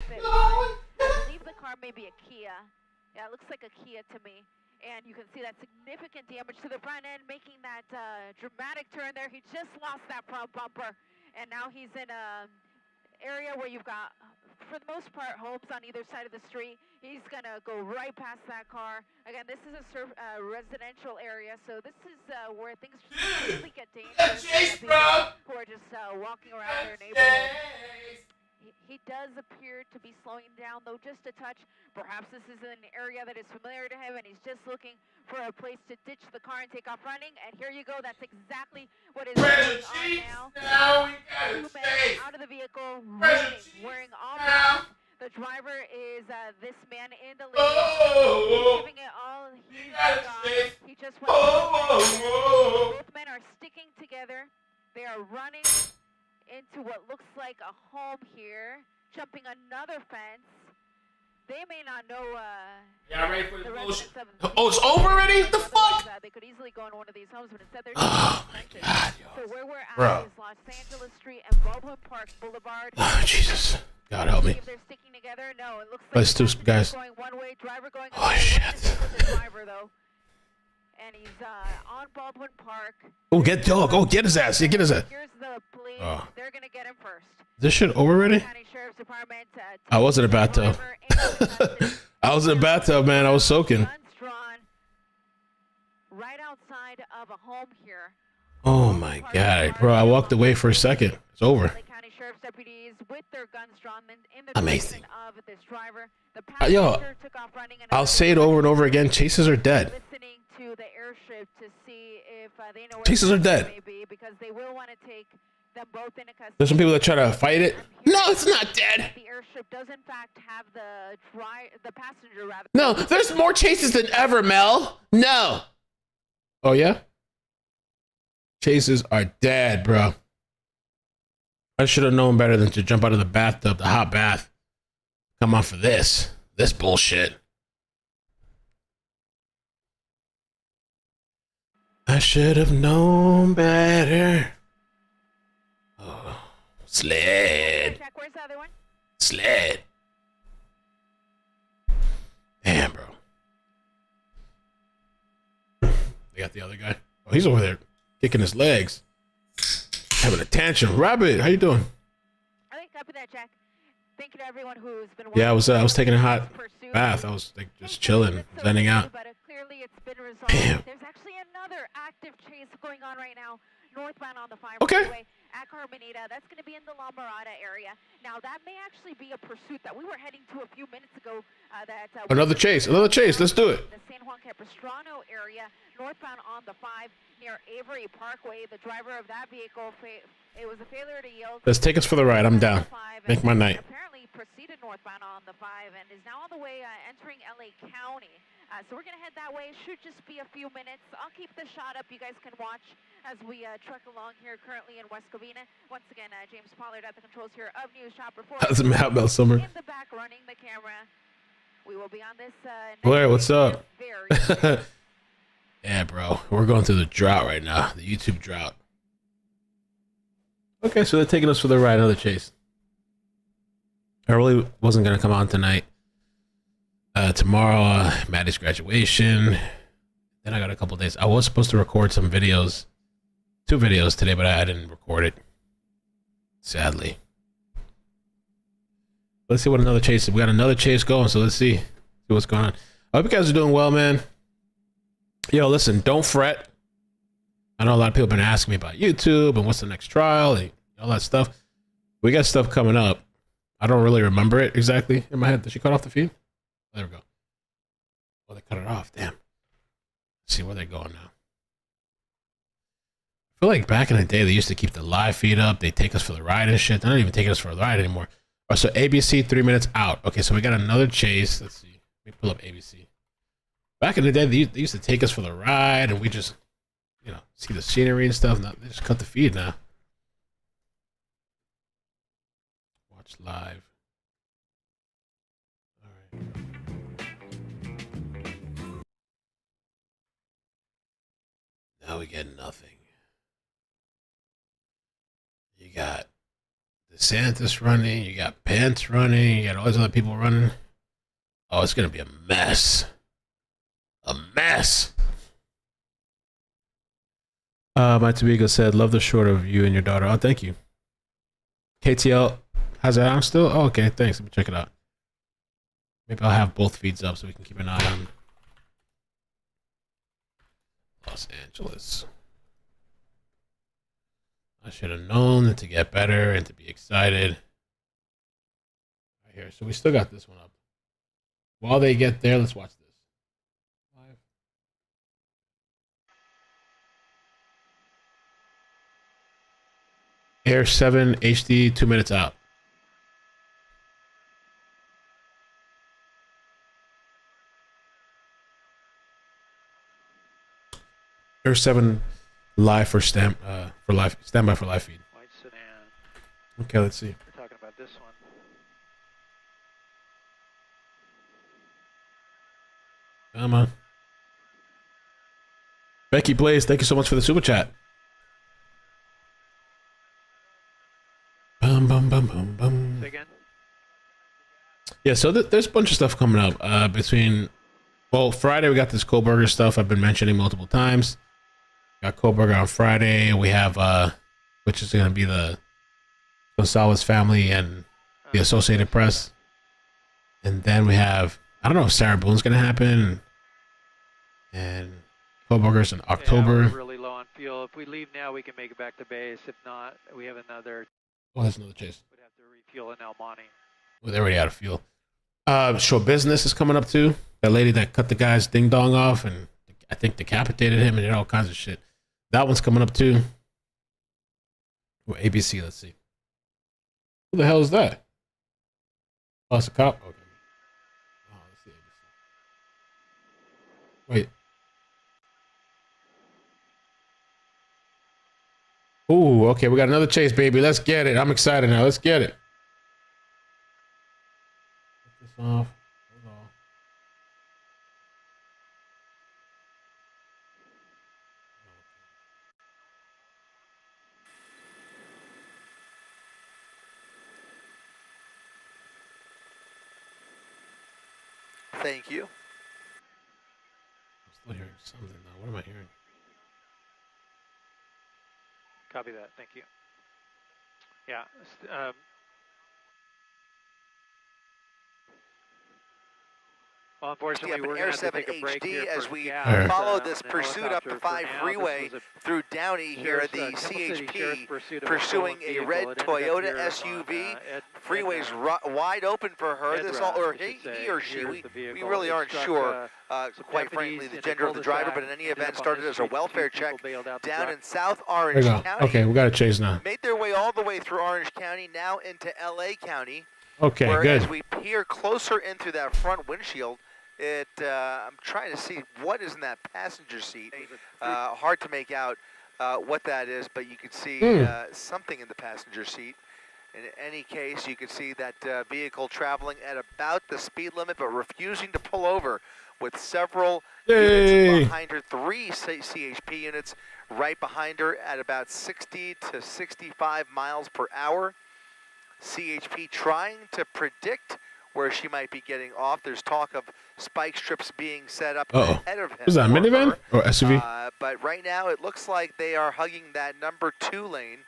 bit wide. I believe the car may be a Kia. Yeah, it looks like a Kia to me. And you can see that significant damage to the front end, making that dramatic turn there. He just lost that front bumper, and now he's in a area where you've got, for the most part, homes on either side of the street. He's gonna go right past that car. Again, this is a residential area, so this is where things really get dangerous. People who are just walking around their neighborhood. He does appear to be slowing down, though, just a touch. Perhaps this is an area that is familiar to him, and he's just looking for a place to ditch the car and take off running. And here you go. That's exactly what is going on now. Two men out of the vehicle, wearing all masks. The driver is this man in the lead. He's giving it all he's got. He just went. Both men are sticking together. They are running into what looks like a home here, jumping another fence. They may not know yeah, ready for the bullshit. Oh, it's over already? What the fuck? They could easily go into one of these homes, but instead they're oh my god, yo. So where we're at Bro. is Los Angeles Street and Baldwin Park Boulevard. Oh, Jesus. God help me. If they're sticking together, no, it looks like let's do some guys. Going one way, driver going oh shit. The driver, though. And he's on Baldwin Park. Oh, get dog. Oh, get his ass. Yeah, get his ass. Here's the police. They're gonna get him first. This shit over already? I was in a bathtub. I was in a bathtub, man. I was soaking. Right outside of a home here. Oh my god, bro! I walked away for a second. It's over. County Sheriff's deputies with their guns drawn in the amazing. Of this driver. Yo, took off running and I'll say it over and over again. Chases are dead. Listening to the airship to see if they know where Chases are dead. Because they will want to take them both into custody. There's some people that try to fight it. No, it's not dead. The airship does in fact have the passenger rather. No, there's more chases than ever, Mel. No. Oh yeah. Chases are dead, bro. I should have known better than to jump out of the bathtub, the hot bath. Come on for this bullshit. I should have known better. Oh, sled. Where's the other one? Sled. Damn, bro. They got the other guy. Oh, he's over there kicking his legs, having a tantrum. Rabbit, how you doing? I think copy that, Jack. Thank you to everyone who's been. Yeah, I was taking a hot bath. I was like just chilling, zenning out. But clearly it's been resolved. Damn. There's actually another active chase going on right now, northbound on the 5 okay. Freeway at Carmenita. That's going to be in the La Mirada area. Now that may actually be a pursuit that we were heading to a few minutes ago. Another chase. Let's do it. The San Juan Capistrano area, northbound on the 5 near Avery Parkway. The driver of that vehicle, it was a failure to yield. Let's take us for the ride. I'm down. Make my night. Apparently proceeded northbound on the 5 and is now on the way entering LA County. So we're going to head that way. Should just be a few minutes. I'll keep the shot up. You guys can watch as we truck along here currently in West Covina. Once again, James Pollard at the controls here of News Chopper 4. How's it about summer? In the back running the camera. We will be on this. Blair, what's up? Yeah, bro. We're going through the drought right now. The YouTube drought. Okay, so they're taking us for the ride. Another chase. I really wasn't going to come on tonight. Tomorrow, Maddie's graduation. Then I got a couple days. I was supposed to record some videos. 2 videos today, but I didn't record it. Sadly. Let's see what another chase is. We got another chase going, so let's see what's going on. I hope you guys are doing well, man. Yo, listen, don't fret. I know a lot of people have been asking me about YouTube and what's the next trial and all that stuff. We got stuff coming up. I don't really remember it exactly in my head. Did she cut off the feed? There we go. Oh, they cut it off. Damn. Let's see where they're going now. I feel like back in the day, they used to keep the live feed up. They take us for the ride and shit. They're not even taking us for the ride anymore. Oh, so ABC 3 minutes out. Okay, so we got another chase. Let's see. Let me pull up ABC. Back in the day, they used to take us for the ride, and we just, you know, see the scenery and stuff. Now, they just cut the feed now. Watch live. All right. Now we get nothing. You got the DeSantis running. You got Pence running. You got all these other people running. Oh, it's gonna be a mess. A mess. My Tabiga said, "Love the short of you and your daughter." Oh, thank you. KTL has that on still? Oh, okay. Thanks. Let me check it out. Maybe I'll have both feeds up so we can keep an eye on Los Angeles. I should have known to get better and to be excited. Right here. So we still got this one up. While they get there, let's watch this. Air 7 HD, 2 minutes out. Air 7 live for standby for live feed. White sedan. Okay, let's see. We're talking about this one. Come on. Becky Blaze, thank you so much for the super chat. Bum, bum, bum, bum, bum. Say again? Yeah, so there's a bunch of stuff coming up between, well, Friday we got this Kohlberger stuff I've been mentioning multiple times. Got Kohlberger on Friday. We have, which is going to be the Gonzalez family and the Associated Press. And then we have, I don't know if Sarah Boone's going to happen. And Kohlberger's in October. Yeah, we're really low on fuel. If we leave now, we can make it back to base. If not, we have another. Oh, that's another chase. We'd have to refuel in El Monte. Well, they're already out of fuel. Show Business is coming up too. That lady that cut the guy's ding dong off and I think decapitated him and did all kinds of shit. That one's coming up too. Or ABC, let's see. Who the hell is that? Oh, it's a cop? Okay. Oh, let's see ABC. Wait. Ooh, okay, we got another chase, baby. Let's get it. I'm excited now. Let's get it. Put this off. Hold on. Thank you. I'm still hearing something now. What am I hearing? Copy that. Thank you. Yeah. Well, unfortunately, we're going to have to take a break here as we gas, follow this pursuit up the 5 freeway through Downey here at the CHP, pursuing a red Toyota SUV. Freeway's wide open for her. This all, or he or she. We really aren't sure, quite frankly, the gender of the driver. But in any event, started as a welfare check down in South Orange County. Okay, we got a chase now. Made their way all the way through Orange County, now into LA County. Okay, where good. As we peer closer in through that front windshield, I'm trying to see what is in that passenger seat. Hard to make out what that is, but you can see something in the passenger seat. In any case, you can see that vehicle traveling at about the speed limit, but refusing to pull over, with several units behind her, 3 CHP units right behind her at about 60 to 65 miles per hour. CHP trying to predict where she might be getting off. There's talk of spike strips being set up ahead of him. Was that a minivan or SUV? But right now it looks like they are hugging that number 2 lane,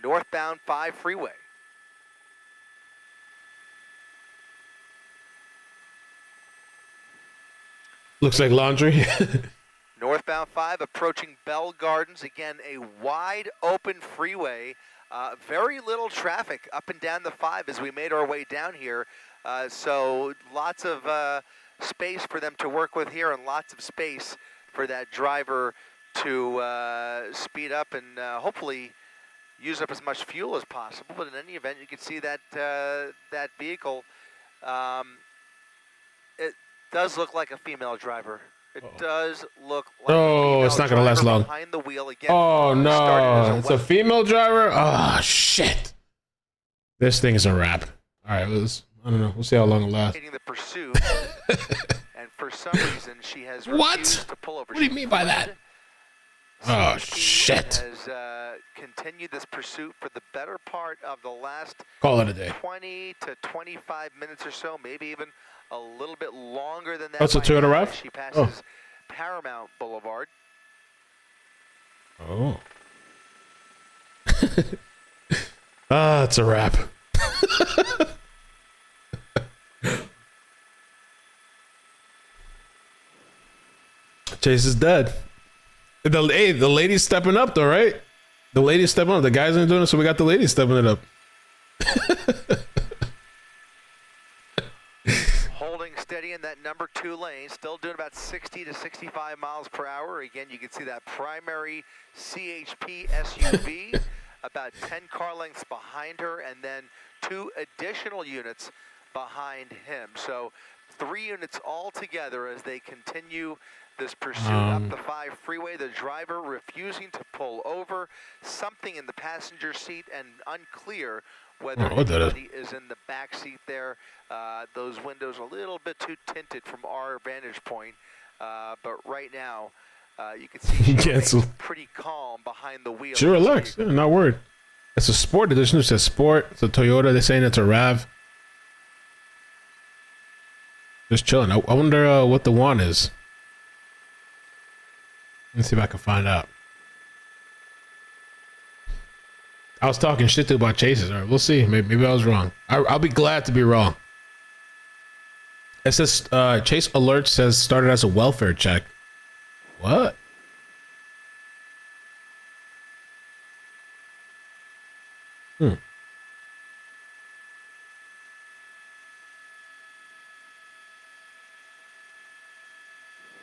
northbound 5 freeway. Looks like laundry. Northbound 5 approaching Bell Gardens. Again, a wide open freeway. Very little traffic up and down the 5 as we made our way down here. So lots of space for them to work with here, and lots of space for that driver to speed up and hopefully use up as much fuel as possible. But in any event, you can see that that vehicle, it does look like a female driver. It does look like a female it's not going to last long. Behind the wheel again. Oh, no. It's a female driver? Oh, shit. This thing is a wrap. All right, I don't know. We'll see how long it lasts. The pursuit, and for some reason, she has refused to pull over. What do you mean by that? Oh, CHP shit. has continued this pursuit for the better part of the last Call it a day. 20 to 25 minutes or so, maybe even a little bit longer than that. Oh, it's a by Toyota now RAV? as she passes Oh. Paramount Boulevard. Oh. Ah, it's a wrap. Chase is dead. Hey, the lady's stepping up though, right? The lady's stepping up. The guys aren't doing it, so we got the lady stepping it up. Holding steady in that number 2 lane, still doing about 60 to 65 miles per hour. Again, you can see that primary CHP SUV about 10 car lengths behind her, and then 2 additional units behind him. So 3 units all together as they continue this pursuit up the 5 freeway. The driver refusing to pull over, something in the passenger seat, and unclear whether anybody is in the back seat there. Those windows a little bit too tinted from our vantage point, but right now you can see she's pretty calm behind the wheel. She relaxed, yeah, not worried. It's a sport edition. It says sport. It's a Toyota. They're saying it's a RAV. Just chilling. I wonder what the one is. Let's see if I can find out. I was talking shit to about chases. All right, we'll see. Maybe I was wrong. I'll be glad to be wrong. It says Chase Alert says started as a welfare check. What?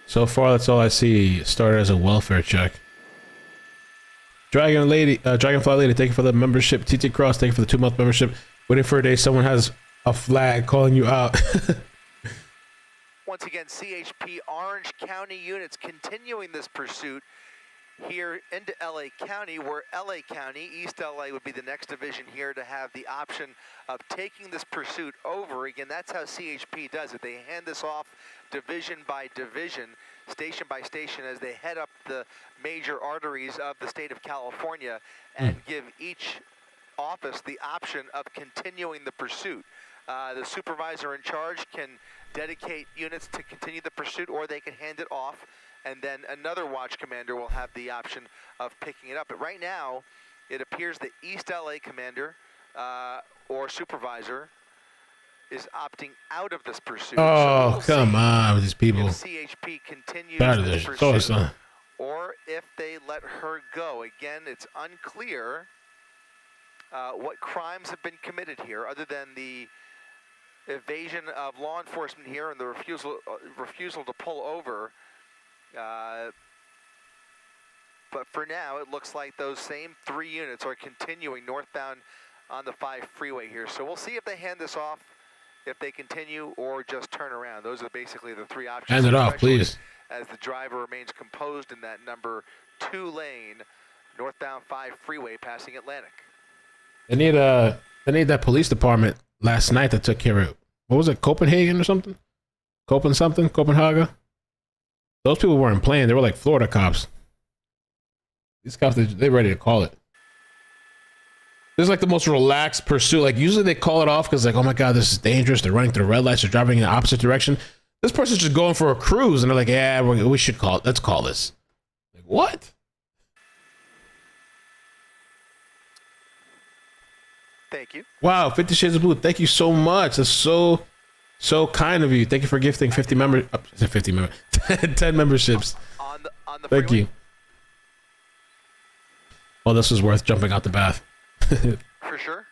So far, that's all I see. Started as a welfare check. Dragonfly Lady, thank you for the membership. TT Cross, thank you for the 2-month membership. Waiting for a day someone has a flag calling you out. Once again, CHP Orange County units continuing this pursuit here into LA County, where LA County, East LA would be the next division here to have the option of taking this pursuit over. Again, that's how CHP does it. They hand this off division by division, station by station, as they head up the major arteries of the state of California and give each office the option of continuing the pursuit. The supervisor in charge can dedicate units to continue the pursuit, or they can hand it off, and then another watch commander will have the option of picking it up. But right now, it appears the East LA commander or supervisor is opting out of this pursuit. Oh, so come on with these people. if CHP continues this pursuit, or if they let her go. Again, it's unclear what crimes have been committed here, other than the evasion of law enforcement here and the refusal to pull over. But for now, it looks like those same 3 units are continuing northbound on the 5 freeway here. So we'll see if they hand this off, if they continue, or just turn around. Those are basically the 3 options. Hand it off, please. As the driver remains composed in that number 2 lane, northbound 5 freeway passing Atlantic. They need that police department last night that took care of it. What was it, Copenhagen or something? Copenhagen? Those people weren't playing. They were like Florida cops. These cops, they're ready to call it. This is like the most relaxed pursuit. Like usually they call it off because like, oh my God, this is dangerous. They're running through the red lights. They're driving in the opposite direction. This person's just going for a cruise, and they're like, yeah, we should call it. Let's call this. Like, what? Thank you. Wow, 50 Shades of Blue. Thank you so much. That's so kind of you. Thank you for gifting 10 memberships. On the Thank freeway? you. Well, this is worth jumping out the bath. For sure.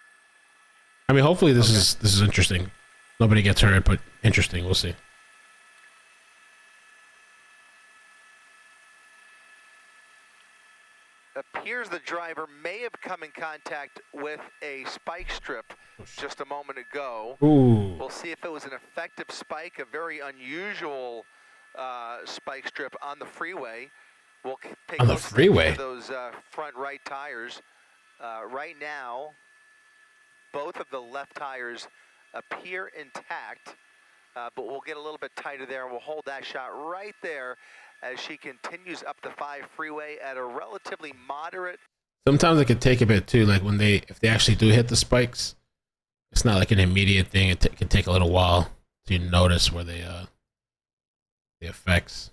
I mean, hopefully this is interesting. Nobody gets hurt, but interesting. We'll see. Appears the driver may have come in contact with a spike strip just a moment ago. Ooh. We'll see if it was an effective spike, a very unusual spike strip on the freeway. We'll pay on the close freeway? attention to those front right tires. Right now, both of the left tires appear intact, but we'll get a little bit tighter there, and we'll hold that shot right there as she continues up the 5 freeway at a relatively moderate. Sometimes it can take a bit too. Like when if they actually do hit the spikes, it's not like an immediate thing. It can take a little while to notice where the effects.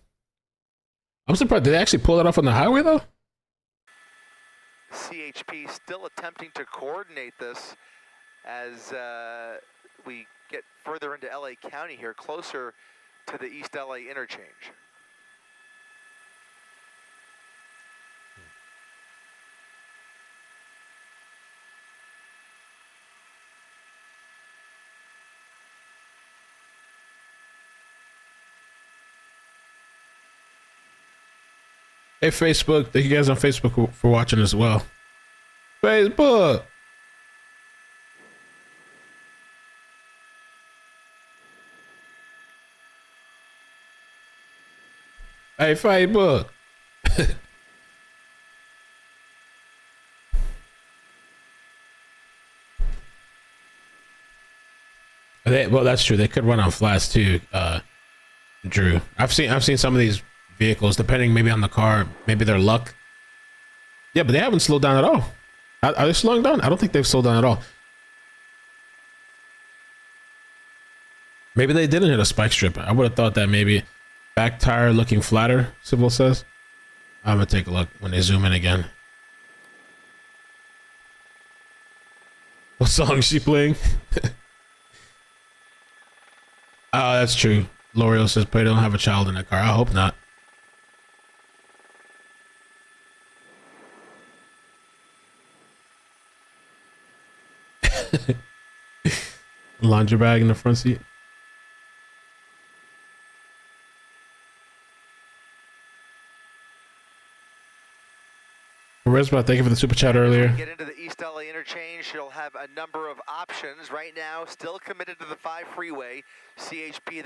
I'm surprised. Did they actually pull it off on the highway though? CHP still attempting to coordinate this as we get further into LA County here, closer to the East LA interchange. Hey, Facebook. Thank you guys on Facebook for watching as well. Facebook. Hey, Facebook. Well, that's true. They could run on flats too, Drew. I've seen some of these vehicles, depending maybe on the car, maybe their luck. Yeah, but they haven't slowed down at all. Are they slowing down? I don't think they've slowed down at all. Maybe they didn't hit a spike strip. I would have thought that maybe back tire looking flatter, Sybil says. I'm gonna take a look when they zoom in again. What song is she playing? Oh, that's true. L'Oreal says, "Pray don't have a child in that car." I hope not. Laundry bag in the front seat. Respa, thank you for the super chat earlier. Get into the East LA interchange. She'll have a number of options. Right now, still committed to the 5 freeway. CHP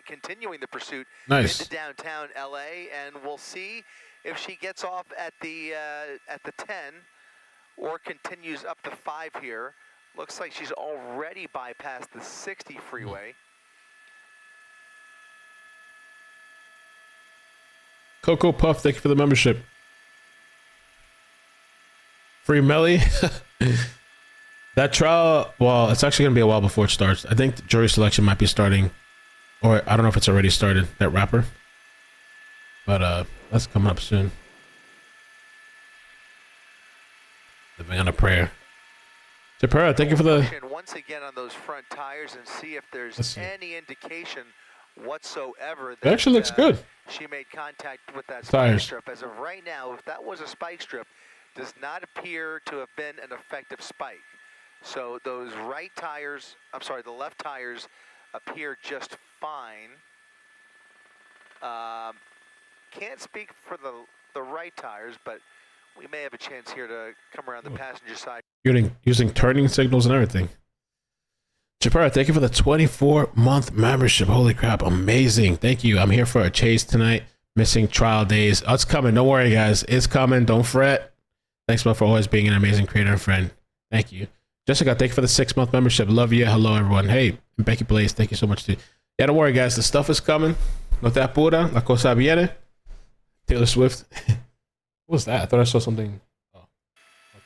continuing the pursuit into downtown LA, and we'll see if she gets off at the 10 or continues up the 5 here. Looks like she's already bypassed the 60 freeway. Coco Puff, thank you for the membership. Free Melly. That trial, well, it's actually going to be a while before it starts. I think the jury selection might be starting, or I don't know if it's already started, that rapper. But that's coming up soon. Living on a prayer. Japera, thank you for the... Once again on those front tires and see if there's any indication whatsoever that it actually looks good. She made contact with that tires. spike strip. As of right now, if that was a spike strip, does not appear to have been an effective spike. So those right tires, I'm sorry, the left tires appear just fine. Can't speak for the right tires, but we may have a chance here to come around the passenger side. Using turning signals and everything. Japara, thank you for the 24-month membership. Holy crap, amazing. Thank you. I'm here for a chase tonight. Missing trial days. Oh, it's coming. Don't worry, guys. It's coming. Don't fret. Thanks, Mo, for always being an amazing creator and friend. Thank you. Jessica, thank you for the 6-month membership. Love you. Hello, everyone. Hey, Becky Blaze, thank you so much, too. Yeah, don't worry, guys. The stuff is coming. No te apura. La cosa viene. Taylor Swift. What was that? I thought I saw something. Oh. Okay.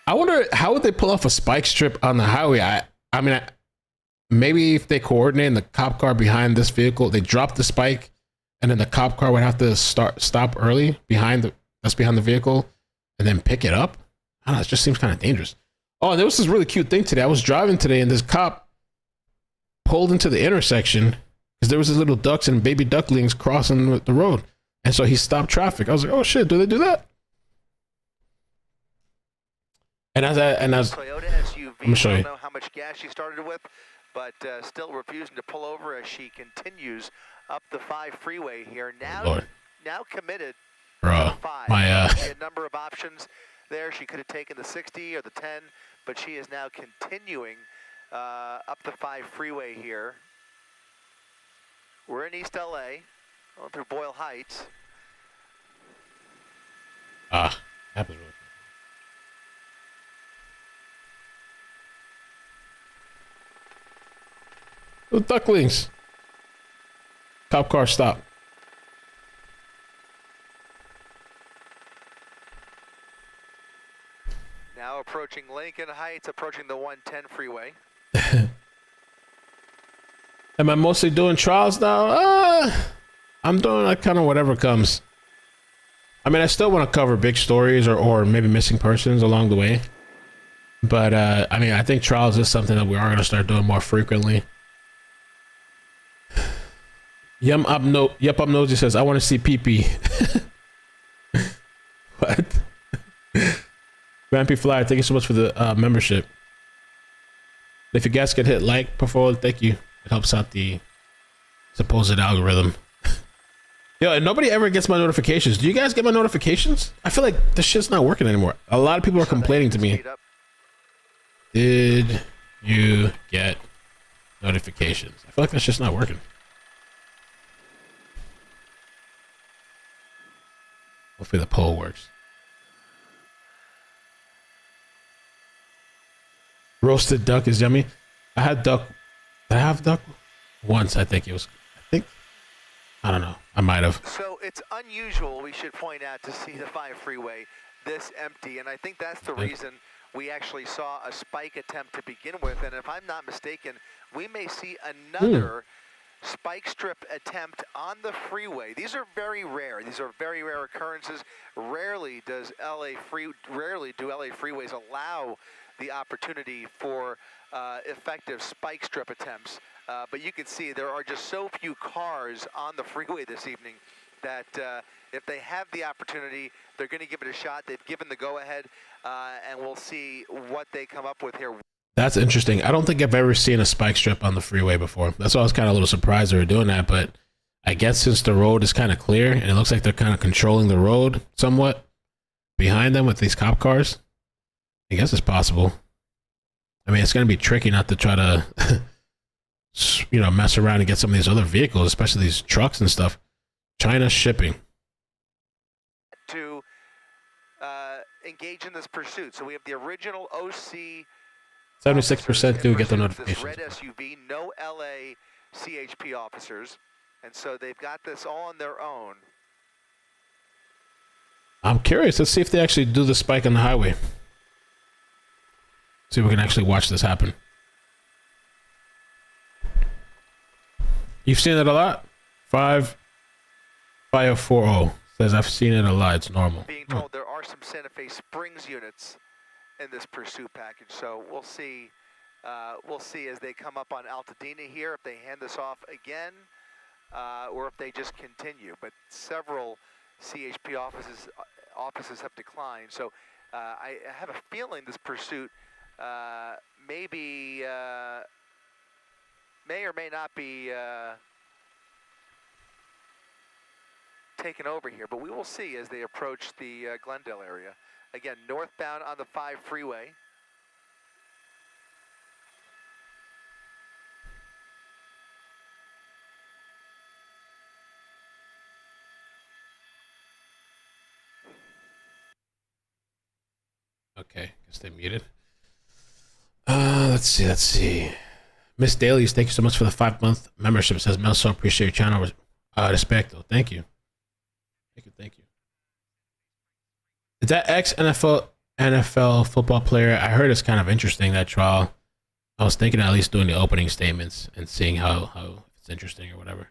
I wonder, how would they pull off a spike strip on the highway? I mean, maybe if they coordinate in the cop car behind this vehicle, they drop the spike, and then the cop car would have to stop early behind the vehicle and then pick it up. I don't know, it just seems kind of dangerous. Oh, there was this really cute thing today. I was driving today and this cop pulled into the intersection because there was these little ducks and baby ducklings crossing the road. And so he stopped traffic. I was like, oh shit, do they do that? And as Toyota SUV, I'm gonna show you. I don't know how much gas she started with, but still refusing to pull over as she continues up the 5 freeway here. Now committed. Bro, She had a number of options there. She could have taken the 60 or the 10, but she is now continuing up the 5 freeway here. We're in East LA, going through Boyle Heights. happens really quick. The ducklings. Cop car stop. approaching Lincoln Heights, approaching the 110 freeway. Am I mostly doing trials now? I'm doing like kind of whatever comes. I mean, I still want to cover big stories or maybe missing persons along the way. But I mean, I think trials is something that we are going to start doing more frequently. Yep, Nosy says, I want to see pee-pee. What? Vampy Flyer, thank you so much for the membership. If you guys could hit like before, thank you. It helps out the supposed algorithm. Yo, and nobody ever gets my notifications. Do you guys get my notifications? I feel like this shit's not working anymore. A lot of people are complaining to me. Did you get notifications? I feel like that's just not working. Hopefully the poll works. Roasted duck is yummy. I had duck. Did I have duck? Once, I think it was. I don't know. I might have. So it's unusual, we should point out, to see the 5 freeway this empty. And I think that's the reason we actually saw a spike attempt to begin with. And if I'm not mistaken, we may see another spike strip attempt on the freeway. These are very rare. These are very rare occurrences. Rarely do LA freeways allow the opportunity for effective spike strip attempts. But you can see there are just so few cars on the freeway this evening that if they have the opportunity, they're going to give it a shot. They've given the go-ahead, and we'll see what they come up with here. That's interesting. I don't think I've ever seen a spike strip on the freeway before. That's why I was kind of a little surprised they were doing that. But I guess since the road is kind of clear and it looks like they're kind of controlling the road somewhat behind them with these cop cars, I guess it's possible. I mean, it's going to be tricky not to try to, you know, mess around and get some of these other vehicles, especially these trucks and stuff. China shipping. To engage in this pursuit. So we have the original OC. 76% do get the notifications. Red SUV, no LA CHP officers, and so they've got this all on their own. I'm curious. Let's see if they actually do the spike on the highway. See if we can actually watch this happen. You've seen it a lot? 5540 says I've seen it a lot. It's normal. Being told there are some Santa Fe Springs units in this pursuit package, so we'll see. We'll see as they come up on Altadena here if they hand this off again, or if they just continue. But several CHP offices have declined, so I have a feeling this pursuit may or may not be taken over here, but we will see as they approach the Glendale area. Again, northbound on the 5 freeway. Okay, guess they muted. Let's see. Miss Dailies, thank you so much for the 5-month membership. It says, Mel, so appreciate your channel. Respecto. Thank you. Thank you. Is that ex-NFL football player? I heard it's kind of interesting, that trial. I was thinking at least doing the opening statements and seeing how it's interesting or whatever.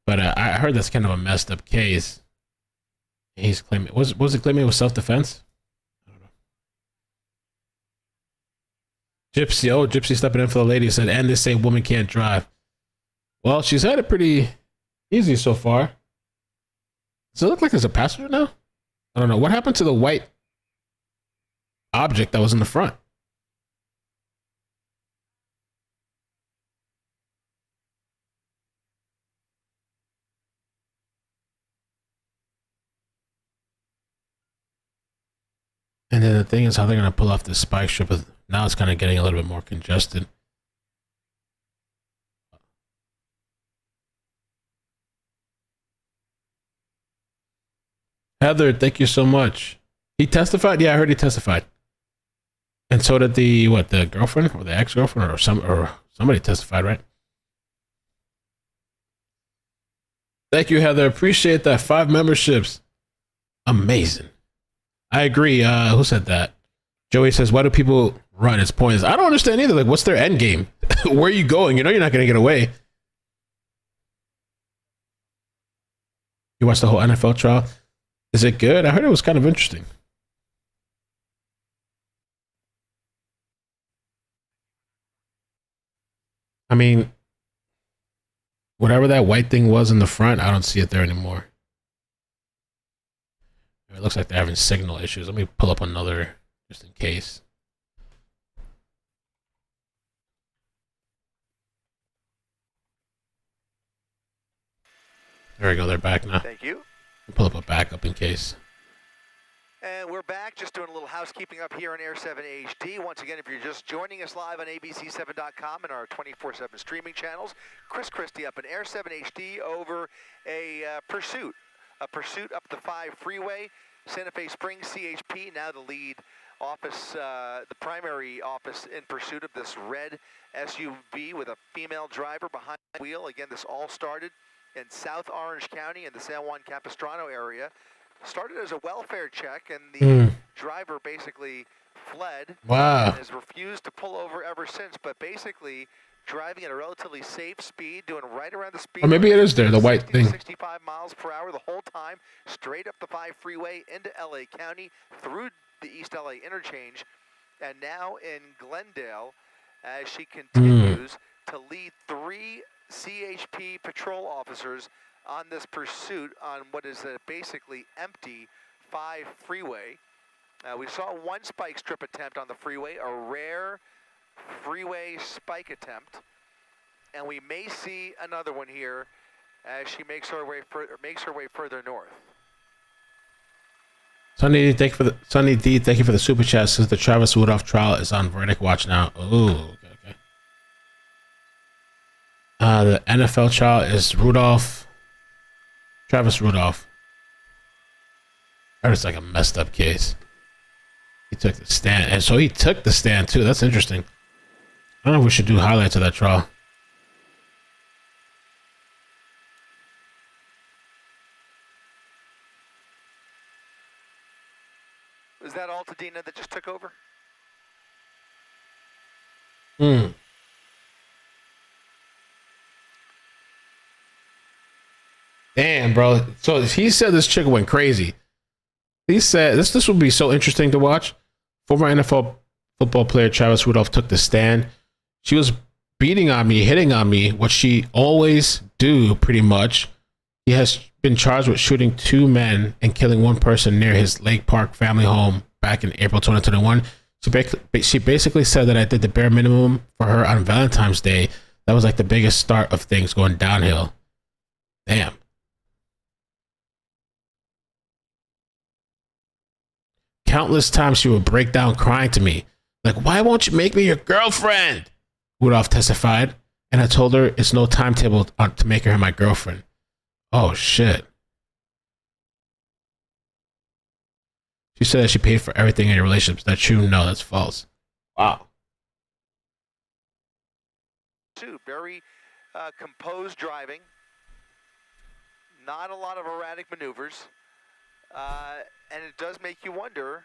But I heard that's kind of a messed up case. He's claiming, was he claiming it was self-defense? I don't know. Gypsy stepping in for the lady said, and they say woman can't drive. Well, she's had it pretty easy so far. Does it look like there's a passenger now? I don't know. What happened to the white object that was in the front? And then the thing is how they're going to pull off this spike strip. Now it's kind of getting a little bit more congested. Heather, thank you so much. He testified? Yeah, I heard he testified. And so did the girlfriend or the ex-girlfriend or somebody testified, right? Thank you, Heather. Appreciate that. 5 memberships. Amazing. I agree. Who said that? Joey says, why do people run? It's pointless. I don't understand either. Like, what's their end game? Where are you going? You know you're not going to get away. You watched the whole NFL trial? Is it good? I heard it was kind of interesting. I mean, whatever that white thing was in the front, I don't see it there anymore. It looks like they're having signal issues. Let me pull up another just in case. There we go. They're back now. Thank you. Pull up a backup in case. And we're back, just doing a little housekeeping up here on Air 7 HD. Once again, if you're just joining us live on abc7.com and our 24/7 streaming channels, Chris Christie up in Air 7 HD over a pursuit up the 5 freeway. Santa Fe Springs CHP, now the lead office, the primary office in pursuit of this red SUV with a female driver behind the wheel. Again, this all started in South Orange County in the San Juan Capistrano area. Started as a welfare check, and the driver basically fled. Wow. And has refused to pull over ever since, but basically driving at a relatively safe speed, doing right around the speed. Or maybe it is there, the white thing. 65 miles per hour the whole time, straight up the 5 freeway into LA County, through the East LA interchange, and now in Glendale as she continues to lead 3 CHP patrol officers on this pursuit on what is a basically empty 5 freeway. We saw one spike strip attempt on the freeway, a rare freeway spike attempt, and we may see another one here as she makes her way further north. Sunny D, thank you for the super chat. Since the Travis Rudolph trial is on verdict watch now. Oh, okay. The NFL trial is Travis Rudolph. That is like a messed up case. He took the stand, and so he took the stand too. That's interesting. I don't know if we should do highlights of that trial. Was that Altadena that just took over? Damn, bro. So he said this chick went crazy. He said this would be so interesting to watch. Former NFL football player Travis Rudolph took the stand. She was beating on me, hitting on me, what she always do pretty much. He has been charged with shooting 2 men and killing 1 person near his Lake Park family home back in April 2021. She basically said that I did the bare minimum for her on Valentine's Day. That was like the biggest start of things going downhill. Damn. Countless times she would break down crying to me. Like, why won't you make me your girlfriend? Rudolph testified, and I told her it's no timetable to make her my girlfriend. Oh, shit. She said that she paid for everything in your relationship. Is that true? No, that's false. Wow. Very composed driving. Not a lot of erratic maneuvers. And it does make you wonder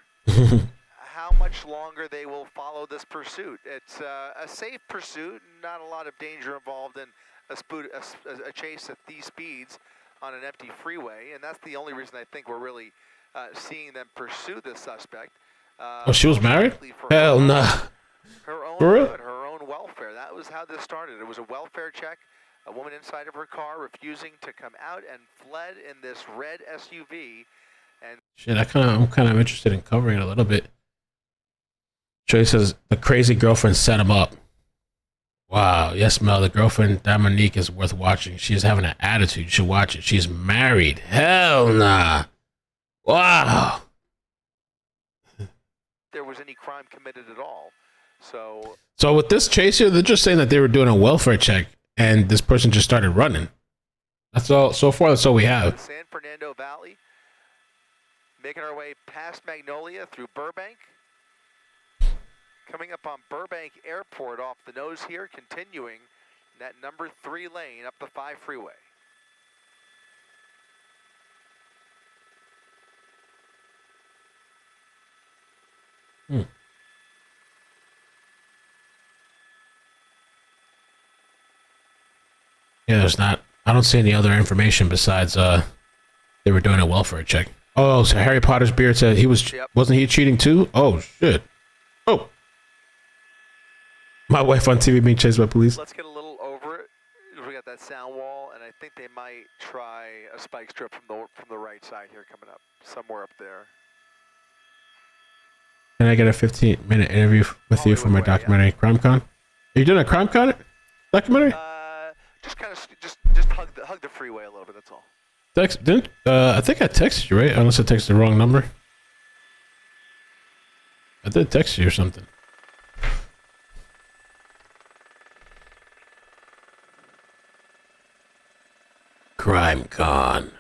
how much longer they will follow this pursuit. It's a safe pursuit, not a lot of danger involved in a chase at these speeds on an empty freeway, and that's the only reason I think we're really seeing them pursue this suspect. Oh, she was married? Hell no. Her own For real? good, her own welfare. That was how this started. It was a welfare check. A woman inside of her car refusing to come out and fled in this red SUV. And shit, I'm kind of interested in covering it a little bit. Joey says the crazy girlfriend set him up. Wow. Yes, Mel, the girlfriend Dominique is worth watching. She's having an attitude. You should watch it. She's married. Hell nah. Wow. There was any crime committed at all. So with this chase here, they're just saying that they were doing a welfare check and this person just started running. That's all. So far, that's all we have. San Fernando Valley. Making our way past Magnolia through Burbank. Coming up on Burbank Airport off the nose here, continuing that number 3 lane up the 5 freeway. Hmm. Yeah, there's not. I don't see any other information besides they were doing a welfare check. Oh, so Harry Potter's beard said he was. Yep. Wasn't he cheating too? Oh shit. Oh. My wife on TV being chased by police. Let's get a little over it. We got that sound wall, and I think they might try a spike strip from the right side here coming up, somewhere up there. Can I get a 15-minute interview with you for my documentary, CrimeCon? Are you doing a CrimeCon documentary? Just kind of just hug the freeway a little bit. That's all. Text didn't I think I texted you, right? Unless I texted the wrong number. I did text you or something. CrimeCon.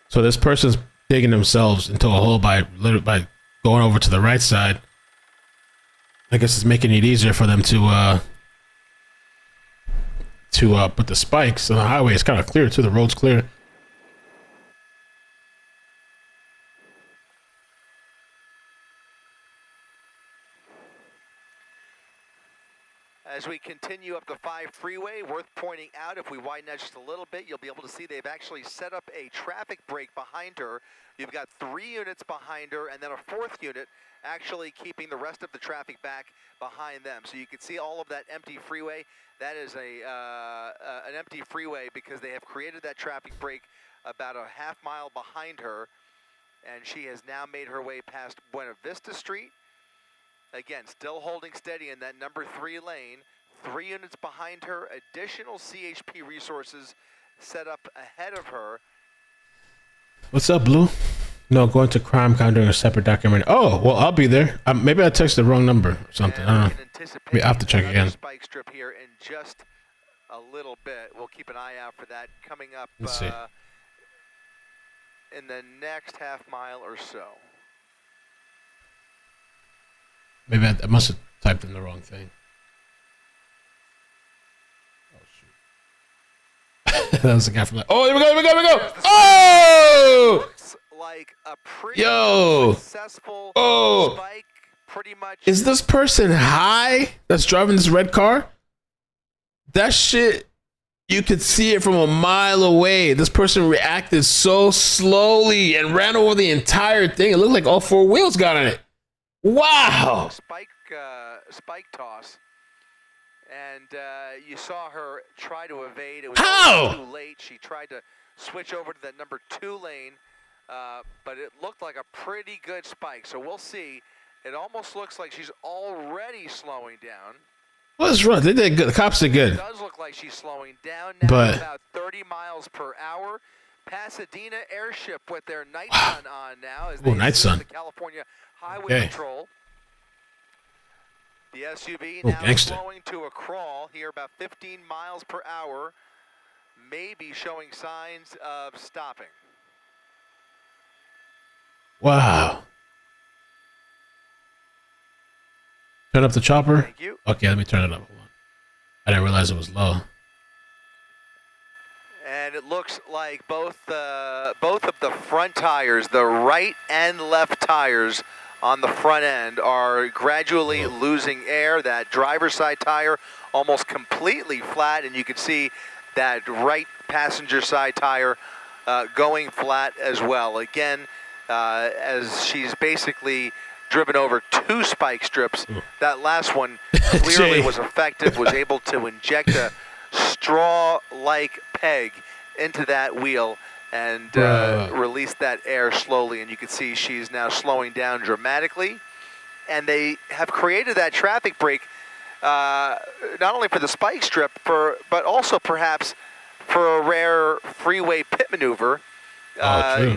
So this person's digging themselves into a hole by going over to the right side. I guess it's making it easier for them to put the spikes on the highway. It's kind of clear too. The road's clear. As we continue up the 5 freeway, worth pointing out, if we widen that just a little bit, you'll be able to see they've actually set up a traffic brake behind her. You've got 3 units behind her, and then a 4th unit actually keeping the rest of the traffic back behind them. So you can see all of that empty freeway. That is an empty freeway because they have created that traffic brake about a half mile behind her, and she has now made her way past Buena Vista Street. Again, still holding steady in that number 3 lane. 3 units behind her, additional CHP resources set up ahead of her. What's up, Blue? No, going to CrimeCon doing a separate documentary. Oh, well, I'll be there. Maybe I texted the wrong number or something. I don't know. I have to check again. Spike strip here in just a little bit. We'll keep an eye out for that coming up Let's see. in the next half mile or so. Maybe I must have typed in the wrong thing. Oh, shoot. That was the guy from like, oh, here we go. Oh! Looks like a pretty successful spike, pretty much. Is this person high that's driving this red car? That shit, you could see it from a mile away. This person reacted so slowly and ran over the entire thing. It looked like all 4 wheels got on it. Wow! Spike toss, and you saw her try to evade. It was too late. She tried to switch over to that number 2 lane, but it looked like a pretty good spike. So we'll see. It almost looks like she's already slowing down. What's wrong? They did good. The cops did good. It does look like she's slowing down now, but about 30 miles per hour. Pasadena Airship with their night sun on now as they night sun. the California Highway Patrol. The SUV now gangster. slowing to a crawl here, about 15 miles per hour, maybe showing signs of stopping. Wow. Turn up the chopper. Thank you. Okay, let me turn it up. Hold on. I didn't realize it was low. And it looks like both of the front tires, the right and left tires on the front end, are gradually losing air. That driver's side tire almost completely flat, and you can see that right passenger side tire going flat as well. Again, as she's basically driven over 2 spike strips. That last one clearly was effective, was able to inject a straw-like peg into that wheel and release that air slowly. And you can see she's now slowing down dramatically. And they have created that traffic brake not only for the spike strip, but also perhaps for a rare freeway pit maneuver.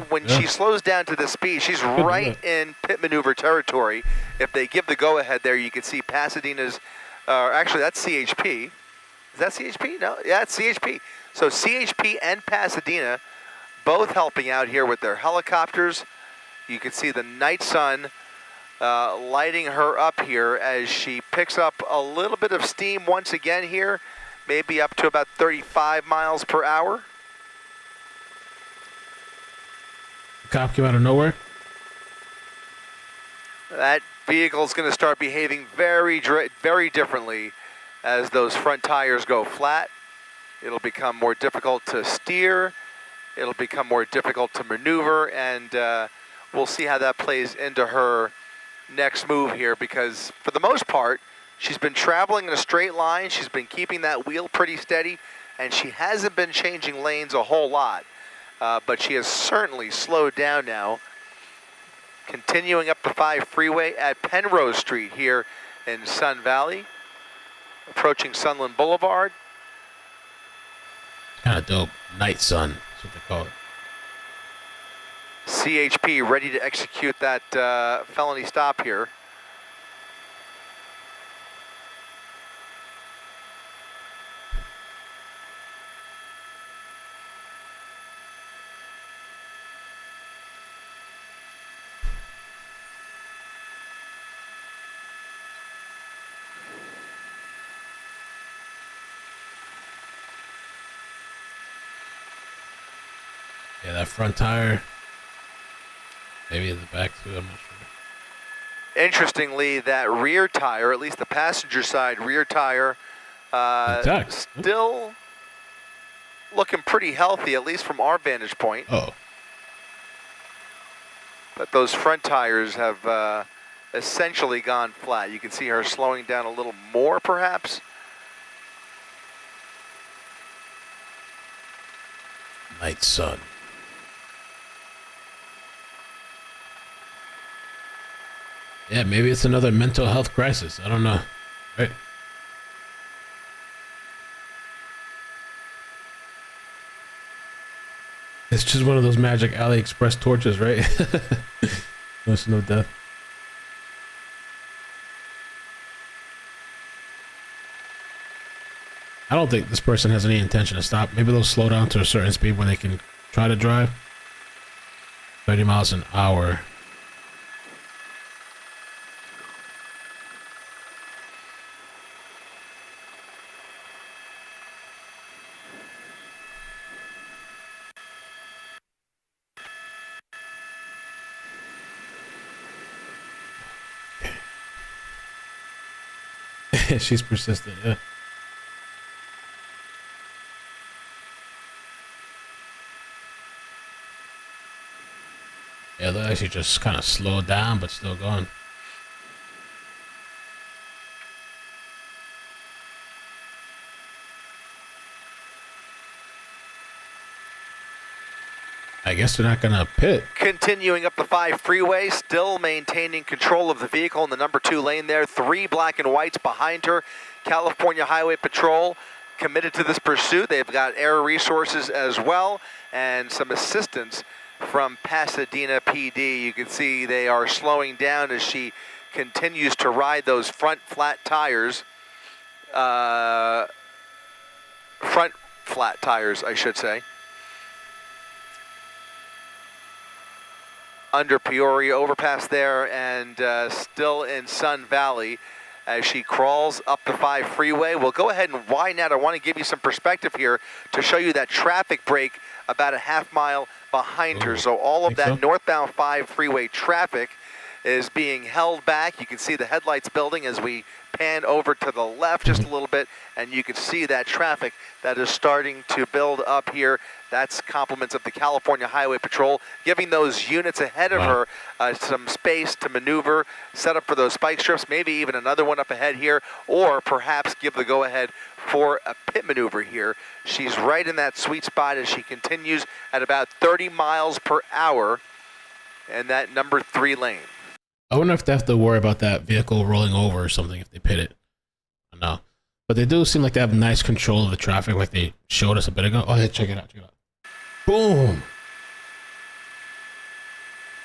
When she slows down to this speed, she's right in pit maneuver territory. If they give the go-ahead there, you can see Pasadena's, actually that's CHP. Is that CHP? No, yeah, it's CHP. So CHP and Pasadena both helping out here with their helicopters. You can see the night sun lighting her up here as she picks up a little bit of steam once again here, maybe up to about 35 miles per hour. The cop came out of nowhere? That vehicle is going to start behaving very differently as those front tires go flat. It'll become more difficult to steer. It'll become more difficult to maneuver, and we'll see how that plays into her next move here, because for the most part, she's been traveling in a straight line. She's been keeping that wheel pretty steady, and she hasn't been changing lanes a whole lot. But she has certainly slowed down now. Continuing up the 5 freeway at Penrose Street here in Sun Valley, approaching Sunland Boulevard. Kind of dope. Night Sun, that's what they call it. CHP ready to execute that felony stop here. Yeah, that front tire. Maybe the back too, I'm not sure. Interestingly, that rear tire, at least the passenger side rear tire, still looking pretty healthy, at least from our vantage point. Oh. But those front tires have essentially gone flat. You can see her slowing down a little more, perhaps. Night Sun. Yeah, maybe it's another mental health crisis. I don't know. Right? It's just one of those Magic AliExpress torches, right? No death. I don't think this person has any intention to stop. Maybe they'll slow down to a certain speed where they can try to drive. 30 miles an hour. She's persistent, yeah. Yeah, they actually just kind of slowed down, but still going. I guess they're not gonna pit. Continuing up the 5 freeway, still maintaining control of the vehicle in the number 2 lane there. 3 black and whites behind her. California Highway Patrol committed to this pursuit. They've got air resources as well and some assistance from Pasadena PD. You can see they are slowing down as she continues to ride those front flat tires. Front flat tires, I should say. Under Peoria overpass there, and still in Sun Valley as she crawls up the 5 freeway. We'll go ahead and widen out. I want to give you some perspective here to show you that traffic break about a half mile behind her. So all of that northbound 5 freeway traffic is being held back. You can see the headlights building as we pan over to the left just a little bit, and you can see that traffic that is starting to build up here. That's compliments of the California Highway Patrol, giving those units ahead of her some space to maneuver, set up for those spike strips, maybe even another one up ahead here, or perhaps give the go-ahead for a pit maneuver here. She's right in that sweet spot as she continues at about 30 miles per hour in that number 3 lane. I wonder if they have to worry about that vehicle rolling over or something if they pit it. I don't know. But they do seem like they have nice control of the traffic like they showed us a bit ago. Oh, yeah, check it out. Check it out. Boom.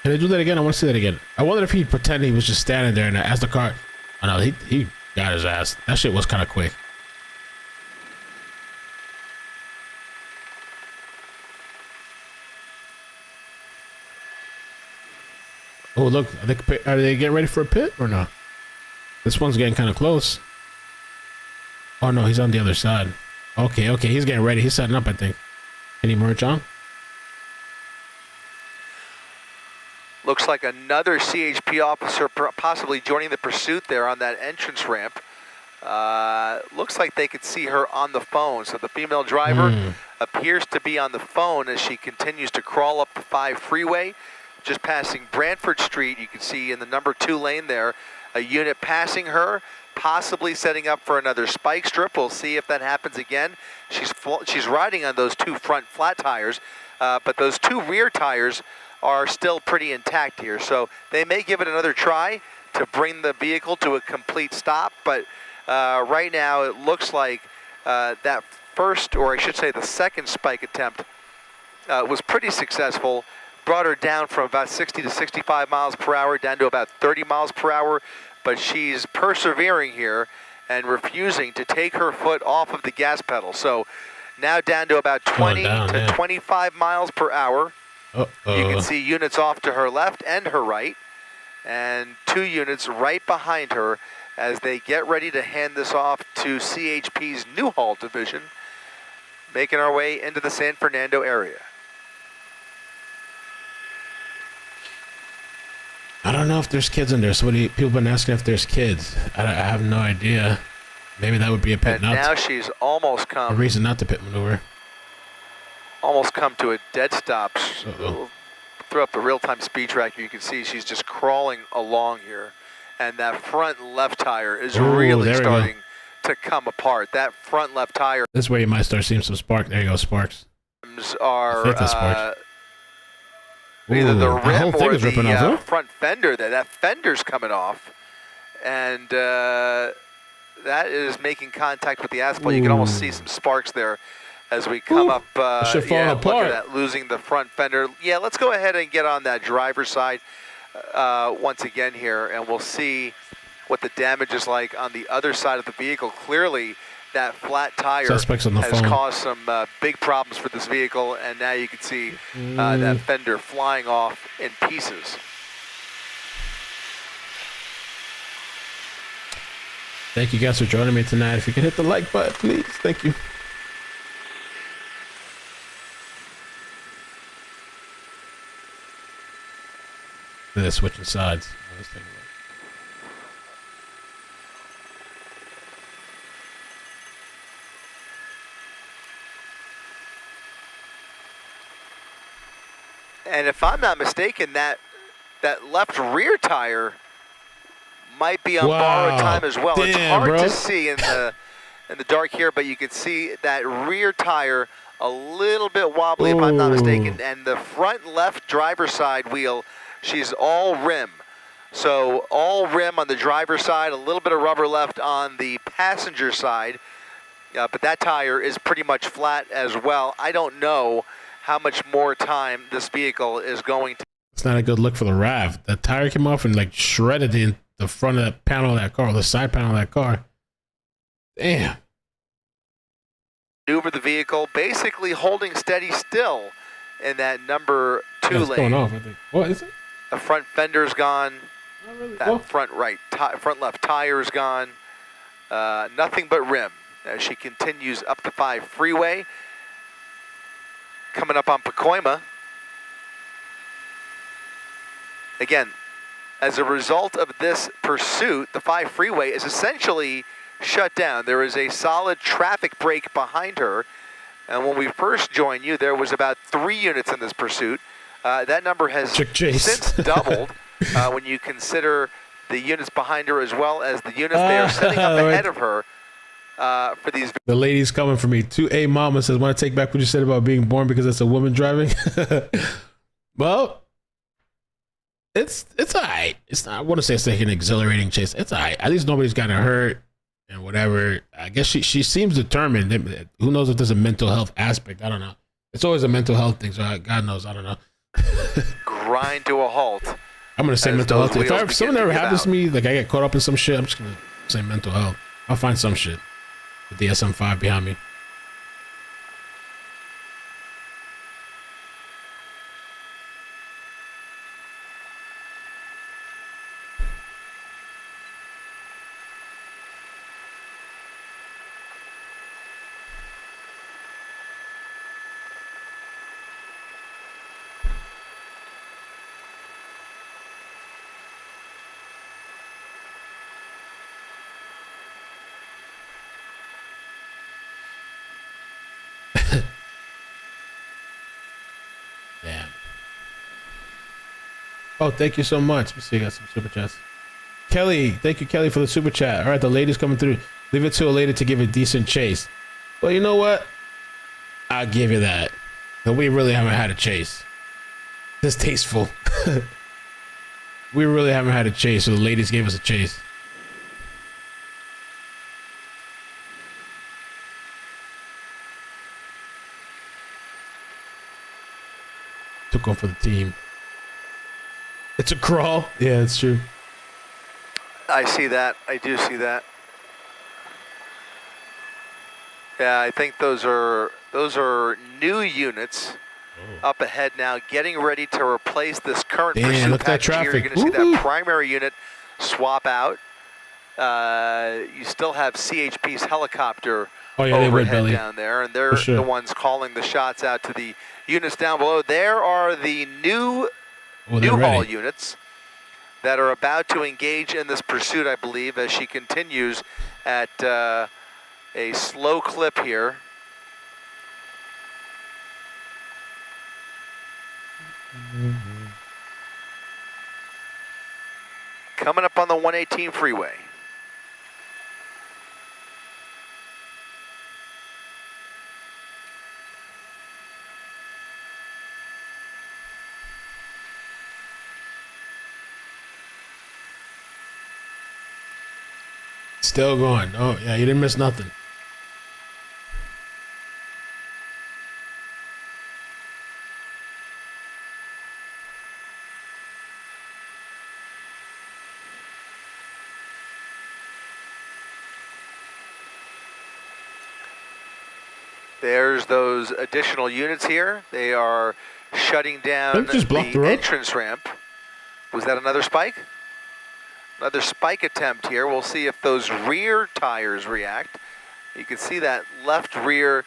Can they do that again? I want to see that again. I wonder if he pretended he was just standing there and as the car... Oh, no, he got his ass. That shit was kind of quick. Oh, look. Are they getting ready for a pit or not? This one's getting kind of close. Oh, no, he's on the other side. Okay, he's getting ready. He's setting up, I think. Can he merge on? Looks like another CHP officer possibly joining the pursuit there on that entrance ramp. Looks like they could see her on the phone. So the female driver appears to be on the phone as she continues to crawl up the 5 freeway. Just passing Brantford Street, you can see in the number 2 lane there, a unit passing her, possibly setting up for another spike strip. We'll see if that happens again. She's riding on those 2 front flat tires, but those 2 rear tires are still pretty intact here. So they may give it another try to bring the vehicle to a complete stop, but right now it looks like that first, or I should say the second spike attempt was pretty successful. Brought her down from about 60 to 65 miles per hour down to about 30 miles per hour, but she's persevering here and refusing to take her foot off of the gas pedal. So now down to about 20 to 25 miles per hour. You can see units off to her left and her right, and 2 units right behind her as they get ready to hand this off to CHP's Newhall division, making our way into the San Fernando area. I don't know if there's kids in there. So many people have been asking if there's kids. I have no idea. Maybe that would be a pit and now she's almost a reason not to pit maneuver. Almost come to a dead stop. Throw up the real-time speed tracker. You can see she's just crawling along here. And that front left tire is really starting to come apart. That front left tire. This is where you might start seeing some spark. There you go, sparks. Are either the rim or the front fender. That fender's coming off. And that is making contact with the asphalt. You can almost see some sparks there as we come up. Look at that, losing the front fender. Yeah, let's go ahead and get on that driver's side once again here, and we'll see what the damage is like on the other side of the vehicle. Clearly, that flat tire has caused some big problems for this vehicle, and now you can see that fender flying off in pieces. Thank you guys for joining me tonight. If you could hit the like button, please. Thank you. They're switching sides. And if I'm not mistaken, that left rear tire might be on borrowed time as well. It's hard to see in the dark here, but you can see that rear tire a little bit wobbly, if I'm not mistaken. And the front left driver's side wheel, she's all rim. So all rim on the driver's side, a little bit of rubber left on the passenger side. But that tire is pretty much flat as well. I don't know how much more time this vehicle is going to. It's not a good look for the RAV. The tire came off and like shredded the front of that panel of that car, or the side panel of that car. Damn. Maneuver the vehicle, basically holding steady still in that number 2 lane. Going off, I think. What is it? The front fender's gone. Not really. That front left tire's gone. Nothing but rim as she continues up the 5 freeway. Coming up on Pacoima. Again, as a result of this pursuit, the 5 freeway is essentially shut down. There is a solid traffic break behind her. And when we first joined you, there was about 3 units in this pursuit. That number has since doubled when you consider the units behind her as well as the units they are setting up ahead of her for these. The lady's coming for me. 2A Mama says, want to take back what you said about being born because it's a woman driving? Well, it's all right. It's not, I want to say it's like an exhilarating chase. It's all right. At least nobody's gotten hurt and whatever. I guess she seems determined. Who knows if there's a mental health aspect? I don't know. It's always a mental health thing, so God knows. I don't know. Grind to a halt. I'm going to say mental health. If something ever happens to me, like I get caught up in some shit, I'm just going to say mental health. I'll find some shit with the SM5 behind me. Oh, thank you so much. Let me see. I got some super chats. Kelly, thank you, Kelly, for the super chat. All right, the lady's coming through. Leave it to a lady to give a decent chase. Well, you know what? I'll give you that. But we really haven't had a chase. Distasteful. We really haven't had a chase, so the ladies gave us a chase. Took one for the team. It's a crawl. Yeah, it's true. I see that. I do see that. Yeah, I think those are new units up ahead now, getting ready to replace this current pursuit look at that package here. traffic. You're going to see that primary unit swap out. You still have CHP's helicopter overhead down there, and they're the ones calling the shots out to the units down below. There are the new haul units that are about to engage in this pursuit, I believe, as she continues at a slow clip here. Coming up on the 118 freeway. Still going. Oh, yeah, you didn't miss nothing. There's those additional units here. They are shutting down the entrance ramp. Was that another spike? Another spike attempt here. We'll see if those rear tires react. You can see that left rear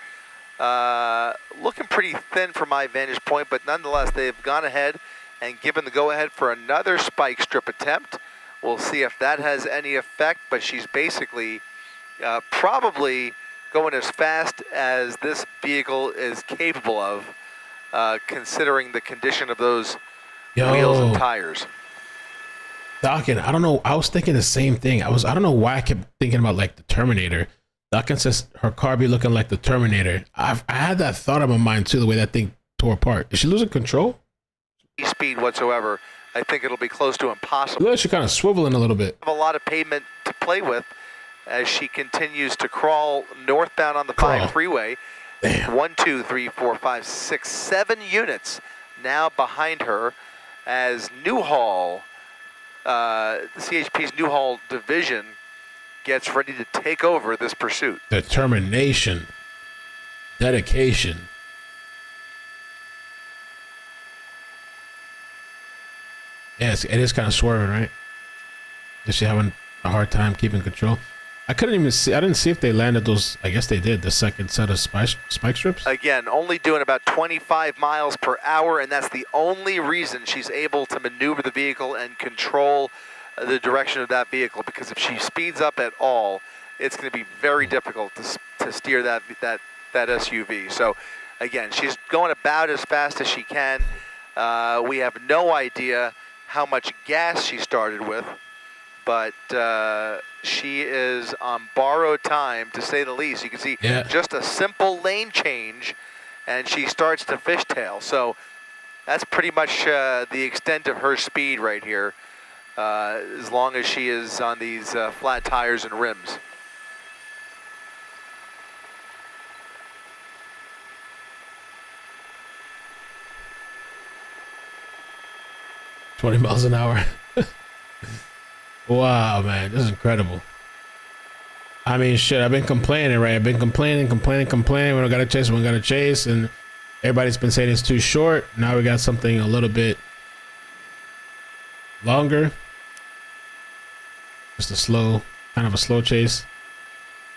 looking pretty thin from my vantage point, but nonetheless, they've gone ahead and given the go-ahead for another spike strip attempt. We'll see if that has any effect, but she's basically probably going as fast as this vehicle is capable of, considering the condition of those wheels and tires. Dawkins, I don't know. I was thinking the same thing. I don't know why I kept thinking about like the Terminator. Dawkins says her car be looking like the Terminator. I had that thought in my mind too, the way that thing tore apart. Is she losing control? Speed whatsoever. I think it'll be close to impossible. Look, she's kind of swiveling a little bit. Have a lot of pavement to play with as she continues to crawl northbound on the 5 freeway. Damn. 1, 2, 3, 4, 5, 6, 7 units now behind her as Newhall, CHP's Newhall division gets ready to take over this pursuit. Determination. Dedication. Yes, it is kind of swerving, right? Is she having a hard time keeping control? I couldn't even see. I didn't see if they landed those. I guess they did. The second set of spike strips. Again, only doing about 25 miles per hour, and that's the only reason she's able to maneuver the vehicle and control the direction of that vehicle. Because if she speeds up at all, it's going to be very difficult to steer that SUV. So, again, she's going about as fast as she can. We have no idea how much gas she started with, but she is on borrowed time, to say the least. You can see just a simple lane change, and she starts to fishtail. So that's pretty much the extent of her speed right here, as long as she is on these flat tires and rims. $20 miles an hour. Wow, man, this is incredible. I mean, shit, I've been complaining, right? I've been complaining. We don't got to chase, and everybody's been saying it's too short. Now we got something a little bit longer. Just a slow, kind of a slow chase.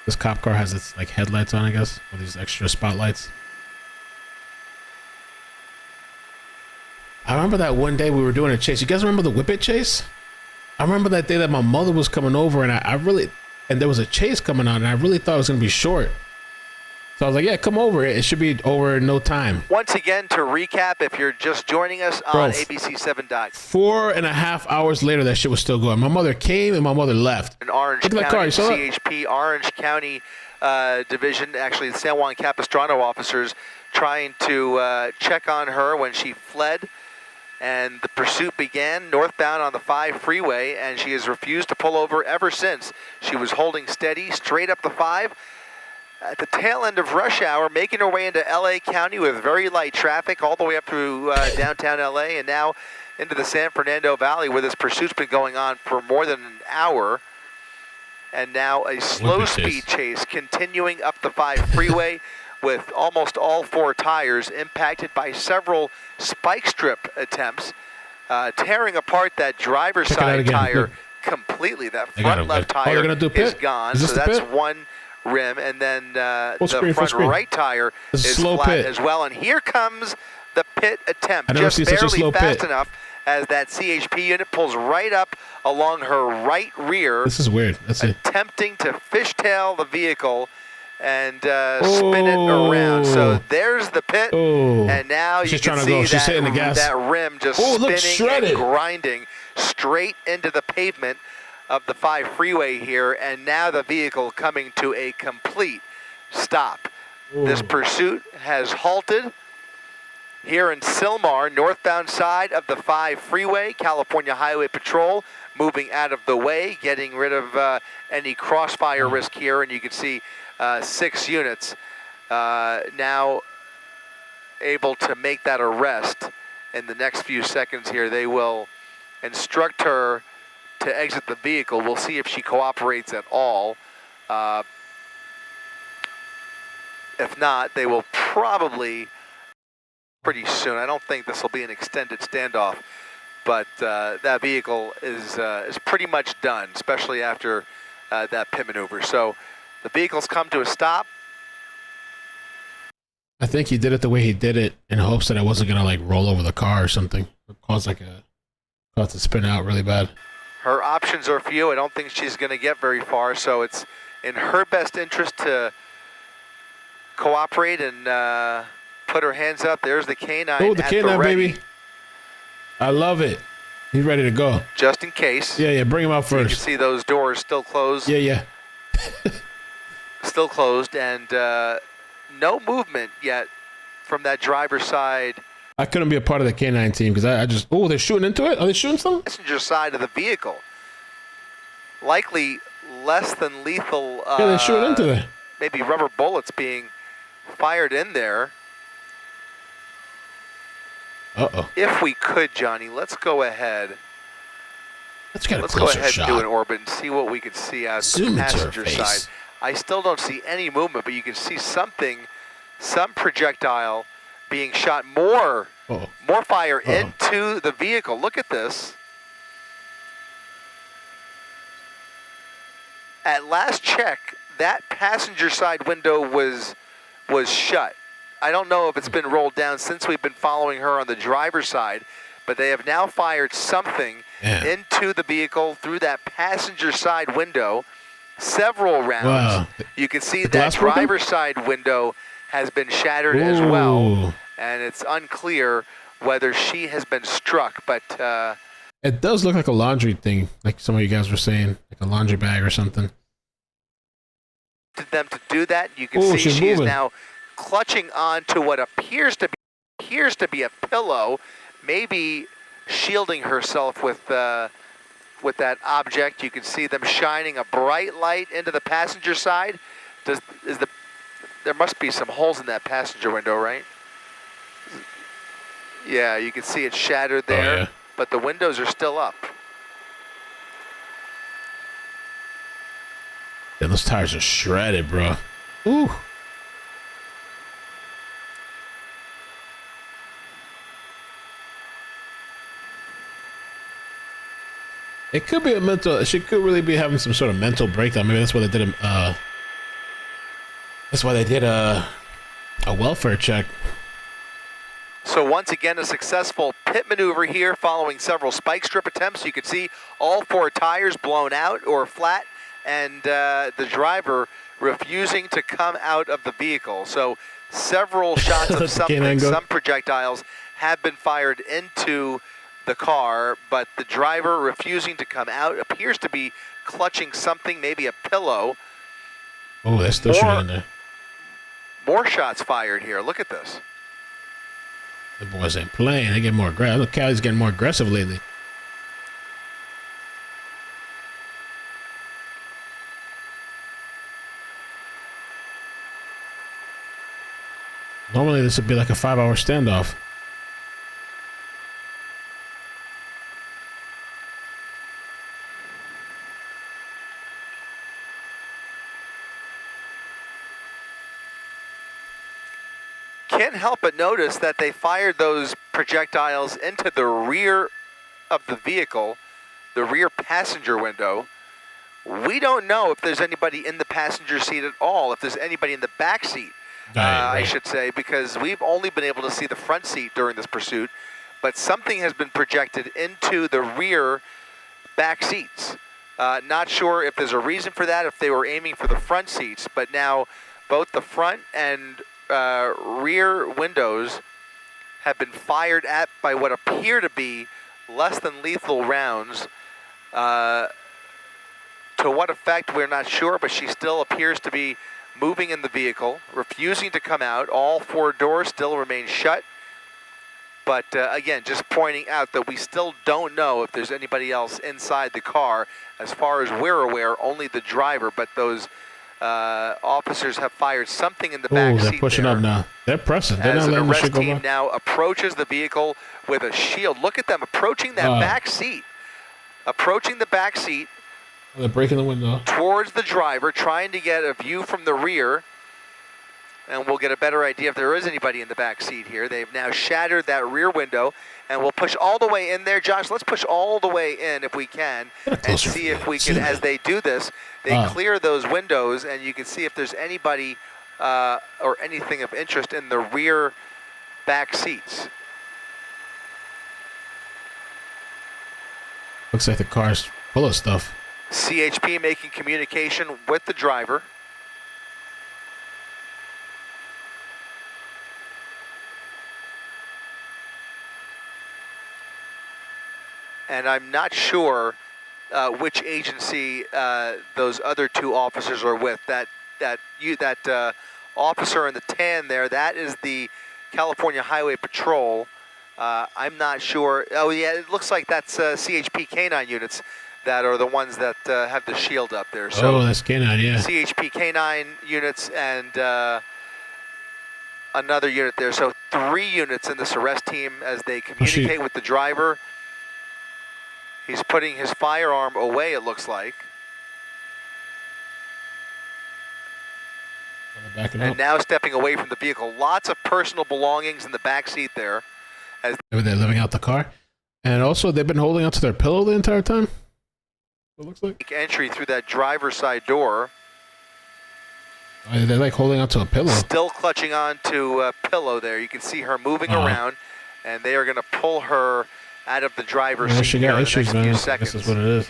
This cop car has its like headlights on, I guess, with these extra spotlights. I remember that one day we were doing a chase. You guys remember the Whippet chase? I remember that day that my mother was coming over, and I really, and there was a chase coming on, and I really thought it was going to be short. So I was like, yeah, come over. It should be over in no time. Once again, to recap, if you're just joining us on ABC7. 4.5 hours later, that shit was still going. My mother came and my mother left. In Orange Look at County, that car. CHP, Orange County Division, actually the San Juan Capistrano officers trying to check on her when she fled. And the pursuit began northbound on the 5 freeway, and she has refused to pull over ever since. She was holding steady straight up the 5. At the tail end of rush hour, making her way into LA County with very light traffic all the way up through downtown LA and now into the San Fernando Valley, where this pursuit's been going on for more than an hour. And now a slow speed chase continuing up the 5 freeway with almost all 4 tires impacted by several spike strip attempts, tearing apart that driver's side tire completely. That front left tire is gone, so that's one rim, and then the front right tire is flat as well. And here comes the pit attempt, just barely fast enough as that CHP unit pulls right up along her right rear. This is weird. That's attempting to fishtail the vehicle and spin it around. So there's the pit, and now you can see that rim just spinning and grinding straight into the pavement of the 5 freeway here, and now the vehicle coming to a complete stop. This pursuit has halted here in Sylmar, northbound side of the 5 freeway. California Highway Patrol moving out of the way, getting rid of any crossfire risk here, and you can see 6 units now able to make that arrest. In the next few seconds here, they will instruct her to exit the vehicle. We'll see if she cooperates at all. If not, they will probably pretty soon. I don't think this will be an extended standoff, but that vehicle is pretty much done, especially after that pit maneuver. So the vehicle's come to a stop. I think he did it the way he did it in hopes that I wasn't gonna like roll over the car or something. Cause it to spin out really bad. Her options are few. I don't think she's going to get very far, so it's in her best interest to cooperate and put her hands up. There's the canine. Oh, the canine, baby. I love it. He's ready to go. Just in case. Yeah, bring him out first. You can see those doors still closed. Yeah. Still closed, and no movement yet from that driver's side. I couldn't be a part of the canine team because I just, they're shooting into it? Are they shooting something? Passenger side of the vehicle. Likely less than lethal. Yeah, they're shooting into it. Maybe rubber bullets being fired in there. Uh-oh. If we could, Johnny, let's go ahead. Let's go ahead and do an orbit and see what we can see out the passenger side. I still don't see any movement, but you can see something, some projectile being shot, more fire into the vehicle. Look at this. At last check, that passenger side window was shut. I don't know if it's been rolled down since we've been following her on the driver's side, but they have now fired something into the vehicle through that passenger side window. Several rounds. Wow. You can see that driver's side window has been shattered as well, and it's unclear whether she has been struck, but it does look like a laundry thing, like some of you guys were saying, like a laundry bag or something. Them to do that, you can see she is now clutching on to what appears to be a pillow, maybe shielding herself with that object. You can see them shining a bright light into the passenger side. There must be some holes in that passenger window, right? Yeah, you can see it shattered there, but the windows are still up. Yeah, those tires are shredded, bro. Ooh. It could be a mental. She could really be having some sort of mental breakdown. Maybe that's why they did a. That's why they did a welfare check. So once again, a successful pit maneuver here following several spike strip attempts. You can see all 4 tires blown out or flat, and the driver refusing to come out of the vehicle. So several shots of Let the canine something, go. some projectiles have been fired into the car, but the driver refusing to come out, appears to be clutching something, maybe a pillow. Oh, they're still shooting in there. More shots fired here. Look at this. The boys ain't playing. They get more aggressive. Look, Callie's getting more aggressive lately. Normally, this would be like a 5-hour standoff. Can't help but notice that they fired those projectiles into the rear of the vehicle, the rear passenger window. We don't know if there's anybody in the passenger seat at all, if there's anybody in the back seat, I should say, because we've only been able to see the front seat during this pursuit, but something has been projected into the rear back seats. Not sure if there's a reason for that, if they were aiming for the front seats, but now both the front and rear windows have been fired at by what appear to be less than lethal rounds. To what effect, we're not sure, but she still appears to be moving in the vehicle, refusing to come out. All 4 doors still remain shut. But again, just pointing out that we still don't know if there's anybody else inside the car. As far as we're aware, only the driver, but those officers have fired something in the back seat. They're pushing up now. They're pressing. They're as not an letting the arrest shit go team by. now approaches the vehicle with a shield. Look at them approaching that back seat. Approaching the back seat. Oh, they're breaking the window. Towards the driver, trying to get a view from the rear. And we'll get a better idea if there is anybody in the back seat here. They've now shattered that rear window. And we'll push all the way in there. Josh, let's push all the way in if we can. And see if we can, as they do this, they clear those windows. And you can see if there's anybody or anything of interest in the rear back seats. Looks like the car's full of stuff. CHP making communication with the driver. And I'm not sure which agency those other 2 officers are with. That officer in the tan there, that is the California Highway Patrol. I'm not sure. Oh yeah, it looks like that's CHP canine units that are the ones that have the shield up there. So that's canine, yeah. CHP canine units and another unit there. So 3 units in this arrest team as they communicate with the driver. He's putting his firearm away, it looks like. And now stepping away from the vehicle. Lots of personal belongings in the back seat there. As they're living out the car. And also, they've been holding onto their pillow the entire time. It looks like entry through that driver's side door. They're like holding onto a pillow. Still clutching onto a pillow there. You can see her moving around, and they are going to pull her out of the driver's seat she here got in issues, the next few man. seconds. This is what it is.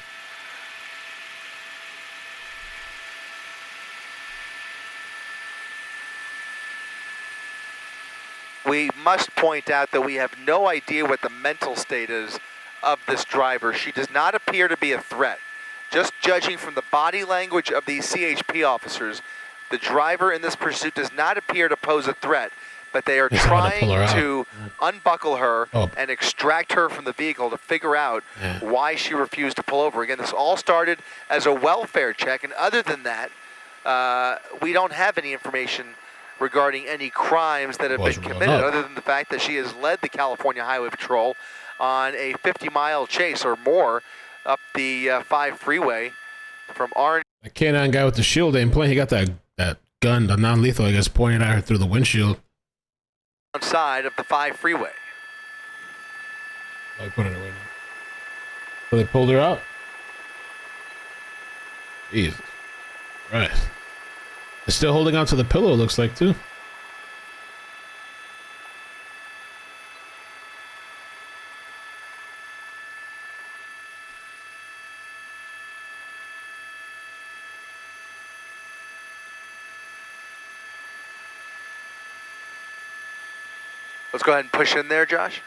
We must point out that we have no idea what the mental state is of this driver. She does not appear to be a threat. Just judging from the body language of these CHP officers, the driver in this pursuit does not appear to pose a threat, but they are trying to unbuckle her and extract her from the vehicle to figure out why she refused to pull over. Again, this all started as a welfare check, and other than that, we don't have any information regarding any crimes that have been committed, other than the fact that she has led the California Highway Patrol on a 50-mile chase or more up the 5 freeway from Orange. The canine guy with the shield ain't playing. He got that gun, the non-lethal, I guess, pointed at her through the windshield. Side of the 5 freeway. Oh, he put it away now. So they pulled her out? Jesus. Right. They're still holding on to the pillow, it looks like, too. Let's go ahead and push in there, Josh.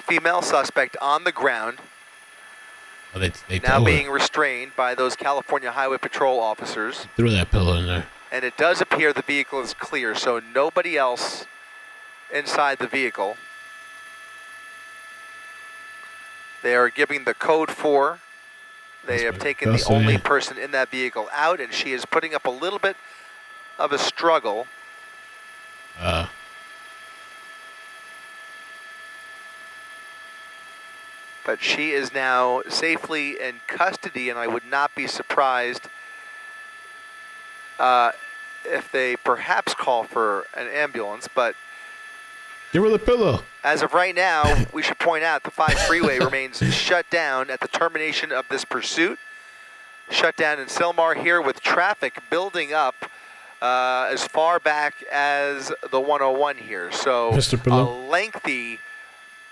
Female suspect on the ground. Oh, they now being restrained by those California Highway Patrol officers. Threw that pillow in there. And it does appear the vehicle is clear, so nobody else inside the vehicle. They are giving the code 4. They have taken the only person in that vehicle out, and she is putting up a little bit of a struggle. But she is now safely in custody, and I would not be surprised if they perhaps call for an ambulance. But give her the pillow. As of right now, we should point out the 5 freeway remains shut down at the termination of this pursuit. Shut down in Sylmar here with traffic building up as far back as the 101 here. So a lengthy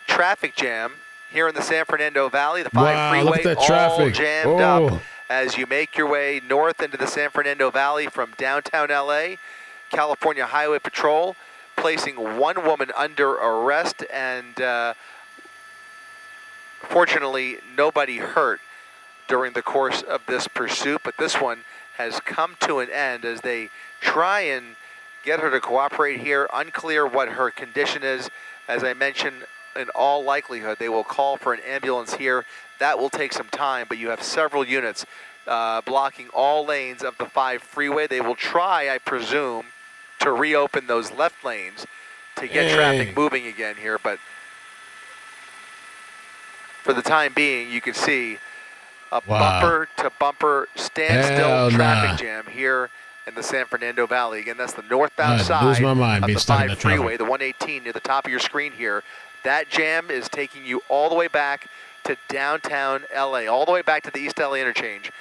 traffic jam here in the San Fernando Valley. The 5 freeway all jammed up as you make your way north into the San Fernando Valley from downtown LA. California Highway Patrol placing one woman under arrest, and fortunately nobody hurt during the course of this pursuit, but this one has come to an end as they try and get her to cooperate here. Unclear what her condition is. As I mentioned, in all likelihood they will call for an ambulance here. That will take some time, but you have several units blocking all lanes of the 5 freeway. They will try, I presume, to reopen those left lanes to get traffic moving again here, but for the time being, you can see a bumper-to-bumper standstill traffic jam here in the San Fernando Valley. Again, that's the northbound side of the 5 freeway, the 118 near the top of your screen here. That jam is taking you all the way back to downtown LA, all the way back to the East LA interchange.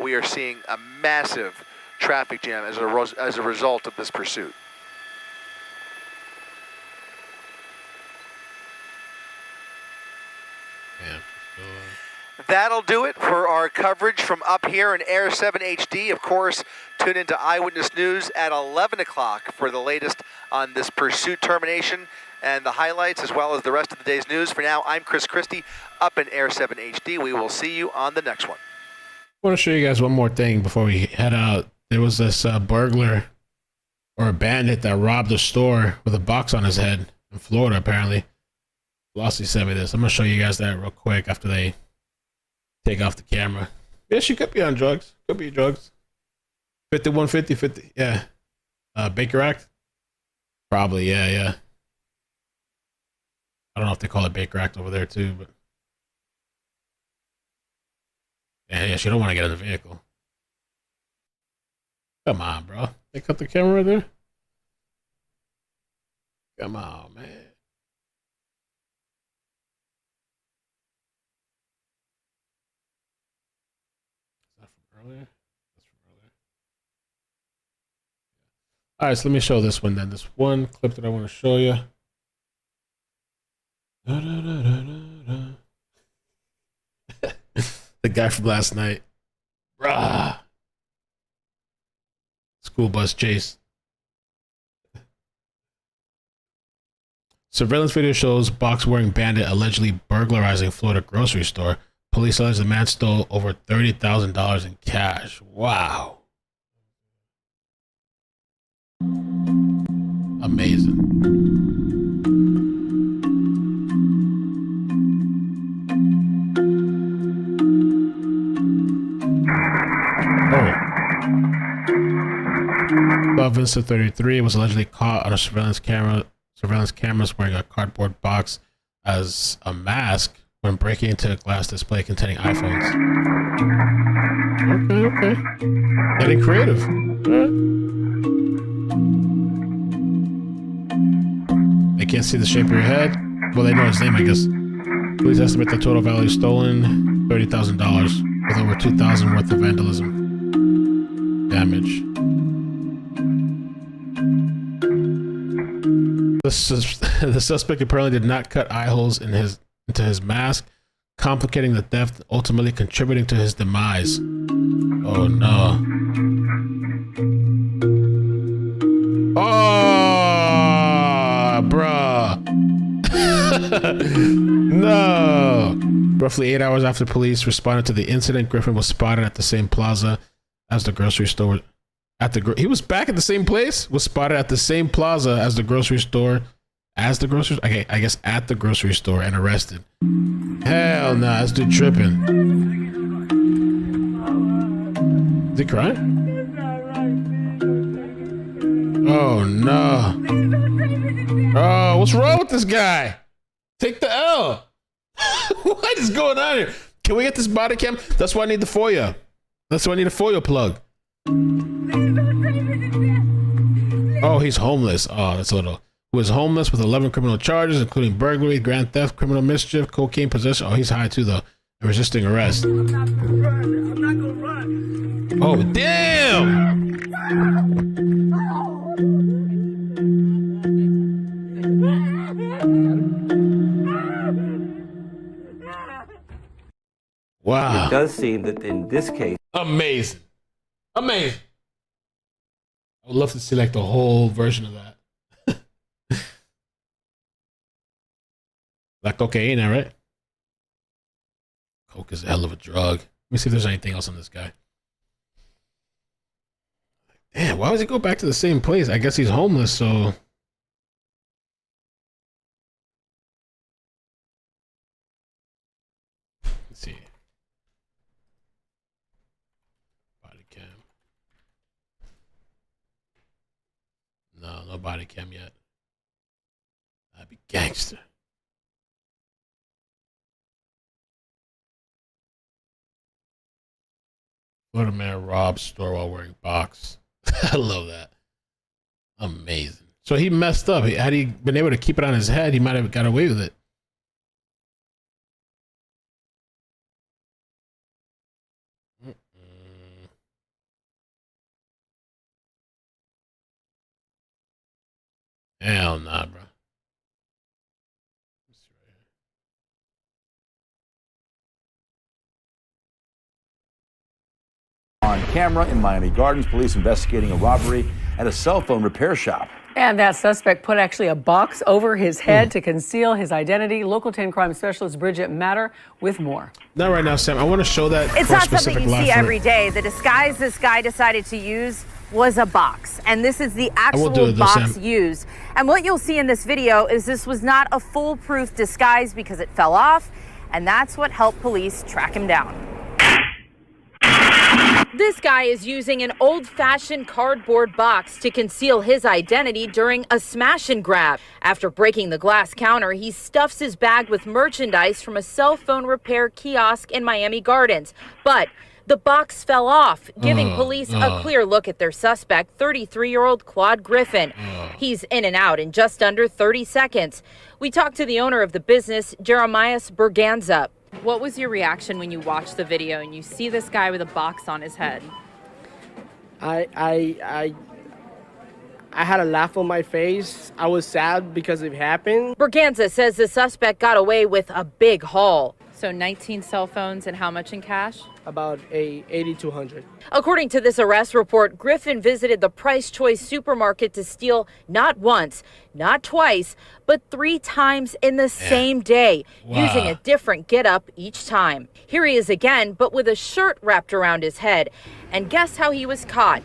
We are seeing a massive traffic jam as a result of this pursuit. That'll do it for our coverage from up here in Air 7 HD. Of course, tune into Eyewitness News at 11 o'clock for the latest on this pursuit termination and the highlights, as well as the rest of the day's news. For now, I'm Chris Christie up in Air 7 HD. We will see you on the next one. I want to show you guys one more thing before we head out. There was this burglar or a bandit that robbed a store with a box on his head in Florida, apparently. Flossie sent me this. I'm going to show you guys that real quick after they take off the camera. Yeah, she could be on drugs. Could be drugs. 50. Yeah. Baker Act? Probably, yeah. I don't know if they call it Baker Act over there too, but yeah, she don't want to get in the vehicle. Come on, bro. They cut the camera right there. Come on, man. Is that from earlier? That's from earlier. All right, so let me show this one then. This one clip that I want to show you. The guy from last night. Rah. School bus chase. Surveillance video shows box-wearing bandit allegedly burglarizing Florida grocery store. Police allege the man stole over $30,000 in cash. Wow. Amazing. Vincent 33 was allegedly caught on a surveillance cameras wearing a cardboard box as a mask when breaking into a glass display containing iPhones. Okay. Getting creative. They can't see the shape of your head. Well, they know his name, I guess. Police estimate the total value stolen $30,000 with over $2,000 worth of vandalism damage. The suspect apparently did not cut eye holes into his mask, complicating the theft, ultimately contributing to his demise. Oh no. Oh, bruh. No. Roughly 8 hours after police responded to the incident, Griffin was spotted at the same plaza as the grocery store. He was back at the same place? Was spotted at the same plaza as the grocery store. Okay, I guess at the grocery store and arrested. Hell nah, this dude tripping. Is he crying? Oh no. Oh, what's wrong with this guy? Take the L. What is going on here? Can we get this body cam? That's why I need the FOIA. That's why I need a FOIA plug. Oh, he's homeless. Oh, that's a little. Who is homeless with 11 criminal charges, including burglary, grand theft, criminal mischief, cocaine possession. Oh, he's high too, though. And resisting arrest. I'm not gonna run. Oh, damn! Wow. It does seem that in this case, Amazing. Amazing. I would love to see like the whole version of that. Like cocaine, right? Coke is a hell of a drug. Let me see if there's anything else on this guy. Damn, why does he go back to the same place? I guess he's homeless, so. Let's see. Body cam. No body cam yet. That'd be gangster. Florida man robs store while wearing box. I love that. Amazing. So he messed up. Had he been able to keep it on his head, he might have got away with it. Hell nah, bro. On camera in Miami Gardens, police investigating a robbery at a cell phone repair shop. And that suspect put actually a box over his head to conceal his identity. Local 10 crime specialist Bridget Matter with more. Not right now, Sam. I want to show that. It's for a not something specific you live see for- every day. The disguise this guy decided to use was a box, and this is the do actual it though, box Sam. used. And what you'll see in this video is this was not a foolproof disguise because it fell off, and that's what helped police track him down. This guy is using an old-fashioned cardboard box to conceal his identity during a smash and grab. After breaking the glass counter, he stuffs his bag with merchandise from a cell phone repair kiosk in Miami Gardens. But the box fell off, giving police a clear look at their suspect, 33-year-old Claude Griffin. He's in and out in just under 30 seconds. We talked to the owner of the business, Jeremias Berganza. What was your reaction when you watched the video and you see this guy with a box on his head? I had a laugh on my face. I was sad because it happened. Berganza says the suspect got away with a big haul. So 19 cell phones and how much in cash? About $8,200. According to this arrest report, Griffin visited the Price Choice supermarket to steal not once, not twice, but 3 times in the same day, using a different getup each time. Here he is again, but with a shirt wrapped around his head. And guess how he was caught?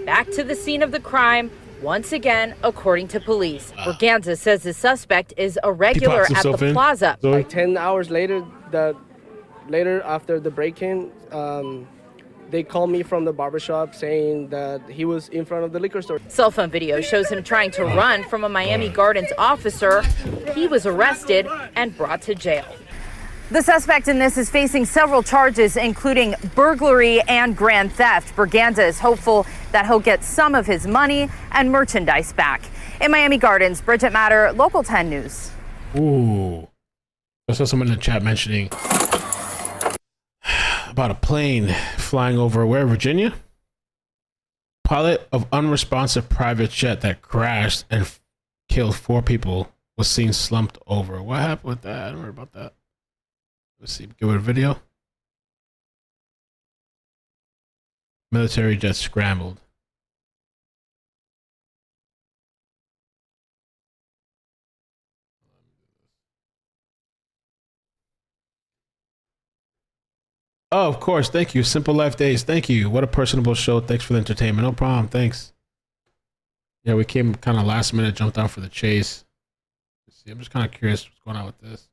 Back to the scene of the crime. Once again, according to police. Berganza says the suspect is a regular at the plaza. Like 10 hours later, after the break-in, they called me from the barbershop saying that he was in front of the liquor store. Cell phone video shows him trying to run from a Miami Gardens officer. He was arrested and brought to jail. The suspect in this is facing several charges, including burglary and grand theft. Berganza is hopeful that he'll get some of his money and merchandise back. In Miami Gardens, Bridget Matter, Local 10 News. Ooh. I saw someone in the chat mentioning about a plane flying over where, Virginia? Pilot of unresponsive private jet that crashed and killed 4 people was seen slumped over. What happened with that? I don't know about that. Let's see. Give it a video. Military jet scrambled. Oh, of course. Thank you. Simple Life Days. Thank you. What a personable show. Thanks for the entertainment. No problem. Thanks. Yeah, we came kind of last minute, jumped out for the chase. Let's see, I'm just kind of curious what's going on with this.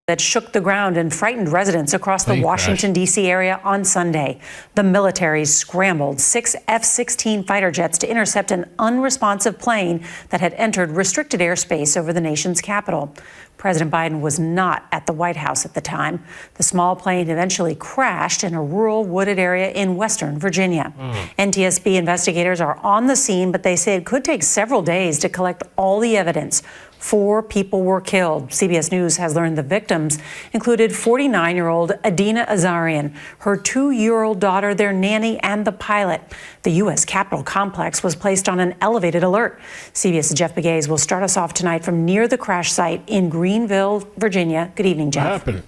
That shook the ground and frightened residents across the Washington, D.C. area on Sunday. The military scrambled 6 F-16 fighter jets to intercept an unresponsive plane that had entered restricted airspace over the nation's capital. President Biden was not at the White House at the time. The small plane eventually crashed in a rural wooded area in Western Virginia. NTSB investigators are on the scene, but they say it could take several days to collect all the evidence. 4 people were killed. CBS News has learned the victims included 49-year-old Adina Azarian, her 2-year-old daughter, their nanny, and the pilot. The U.S. Capitol complex was placed on an elevated alert. CBS's Jeff Begays will start us off tonight from near the crash site in Greenville, Virginia. Good evening, Jeff. What happened?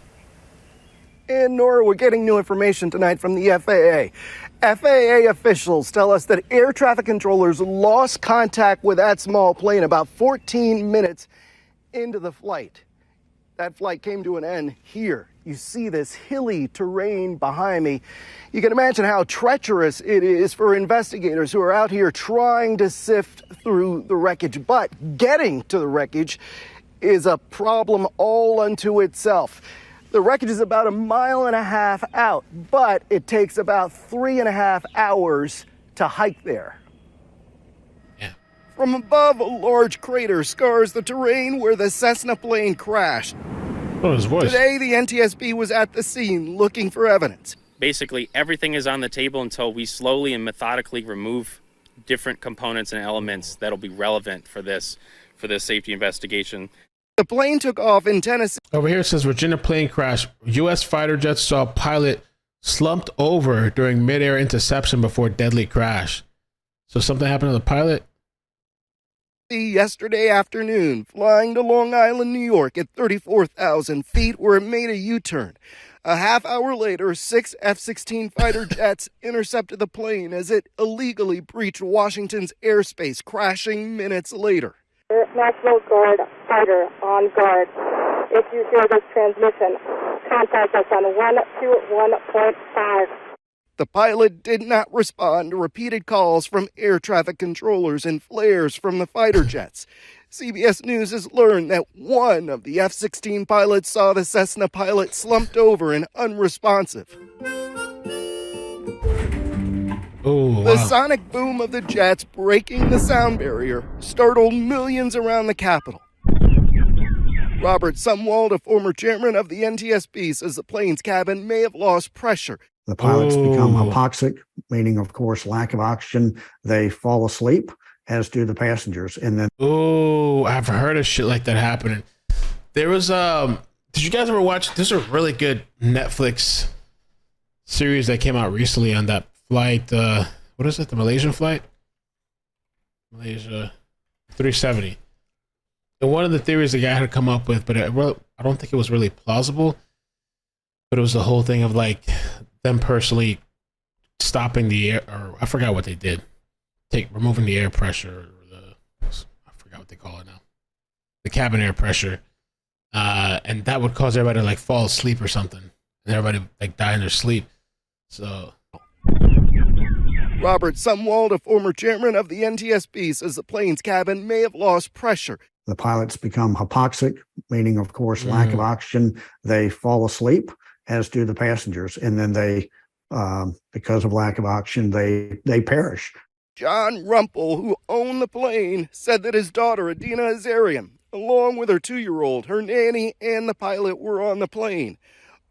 And Nora, we're getting new information tonight from the FAA. FAA officials tell us that air traffic controllers lost contact with that small plane about 14 minutes into the flight. That flight came to an end here. You see this hilly terrain behind me. You can imagine how treacherous it is for investigators who are out here trying to sift through the wreckage. But getting to the wreckage is a problem all unto itself. The wreckage is about 1.5 miles out, but it takes about 3.5 hours to hike there. Yeah. From above, a large crater scars the terrain where the Cessna plane crashed. Oh, his voice. Today, the NTSB was at the scene looking for evidence. Basically, everything is on the table until we slowly and methodically remove different components and elements that'll be relevant for this safety investigation. The plane took off in Tennessee. Over here it says Virginia plane crash. U.S. fighter jets saw pilot slumped over during mid-air interception before deadly crash. So something happened to the pilot? Yesterday afternoon, flying to Long Island, New York at 34,000 feet where it made a U-turn. A half hour later, 6 F-16 fighter jets intercepted the plane as it illegally breached Washington's airspace, crashing minutes later. National Guard fighter on guard. If you hear this transmission, contact us on 121.5. The pilot did not respond to repeated calls from air traffic controllers and flares from the fighter jets. CBS News has learned that one of the F-16 pilots saw the Cessna pilot slumped over and unresponsive. Oh, The wow. sonic boom of the jets breaking the sound barrier startled millions around the Capitol. Robert Sumwald, a former chairman of the NTSB, says the plane's cabin may have lost pressure. The pilots become hypoxic, meaning, of course, lack of oxygen. They fall asleep, as do the passengers. And then, Oh, I've heard of shit like that happening. There was did you guys ever watch? There's a really good Netflix series that came out recently on that flight. What is it? The Malaysian flight? Malaysia 370. And one of the theories the guy had come up with, but I don't think it was really plausible. But it was the whole thing of like them personally stopping the air, or I forgot what they did. Removing the air pressure, I forgot what they call it now. The cabin air pressure. And that would cause everybody to like fall asleep or something. And everybody like die in their sleep. So Robert Sumwald, a former chairman of the NTSB, says the plane's cabin may have lost pressure. the pilots become hypoxic, meaning, of course, lack of oxygen. They fall asleep, as do the passengers. And then they, because of lack of oxygen, they perish. John Rumpel, who owned the plane, said that his daughter, Adina Azarian, along with her 2-year-old, her nanny, and the pilot were on the plane.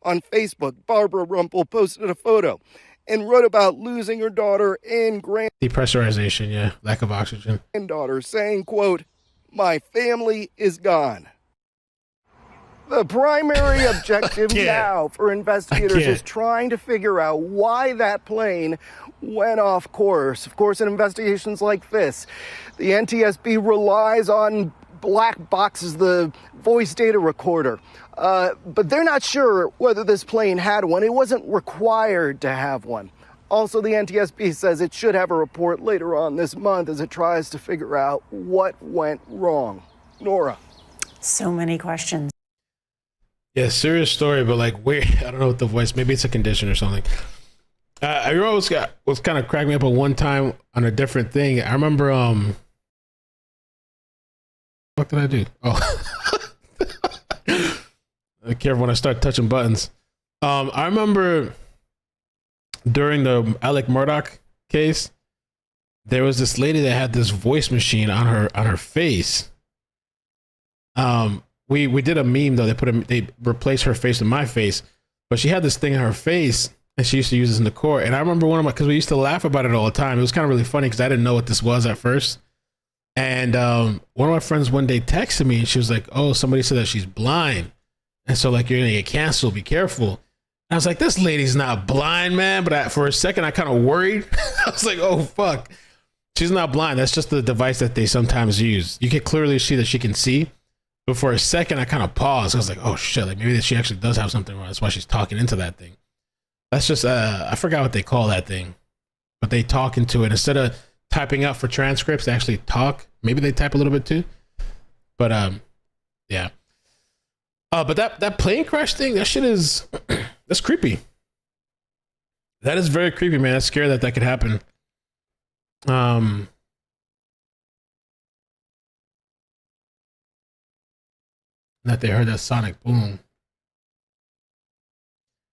On Facebook, Barbara Rumpel posted a photo and wrote about losing her daughter and depressurization, lack of oxygen. Granddaughter, saying, quote, "My family is gone." The primary objective now for investigators is trying to figure out why that plane went off course. Of course, in investigations like this, the NTSB relies on black boxes the voice data recorder. But they're not sure whether this plane had one. It wasn't required to have one. Also, the NTSB says it should have a report later on this month as it tries to figure out what went wrong. Nora. So many questions. Yeah, serious story, but like weird. I don't know what the voice. Maybe it's a condition or something. I always was kind of cracking me up at one time on a different thing. I remember. What did I do? Oh, I care when I start touching buttons. I remember during the Alec Murdaugh case, there was this lady that had this voice machine on her face. We did a meme though. They replaced her face with my face, but she had this thing in her face, and she used to use this in the court. And I remember because we used to laugh about it all the time. It was kind of really funny because I didn't know what this was at first. And one of my friends one day texted me, and she was like, "Oh, somebody said that she's blind, and so like you're gonna get canceled. Be careful." And I was like, "This lady's not blind, man." But for a second, I kind of worried. I was like, "Oh fuck, she's not blind. That's just the device that they sometimes use. You can clearly see that she can see." But for a second, I kind of paused. I was like, "Oh shit! Like maybe she actually does have something wrong. That's why she's talking into that thing." That's just I forgot what they call that thing, but they talk into it instead of typing out for transcripts. They actually talk. Maybe they type a little bit too, but yeah. But that plane crash thing, that shit is that's creepy. That is very creepy, man. That's scary that could happen. That they heard that sonic boom.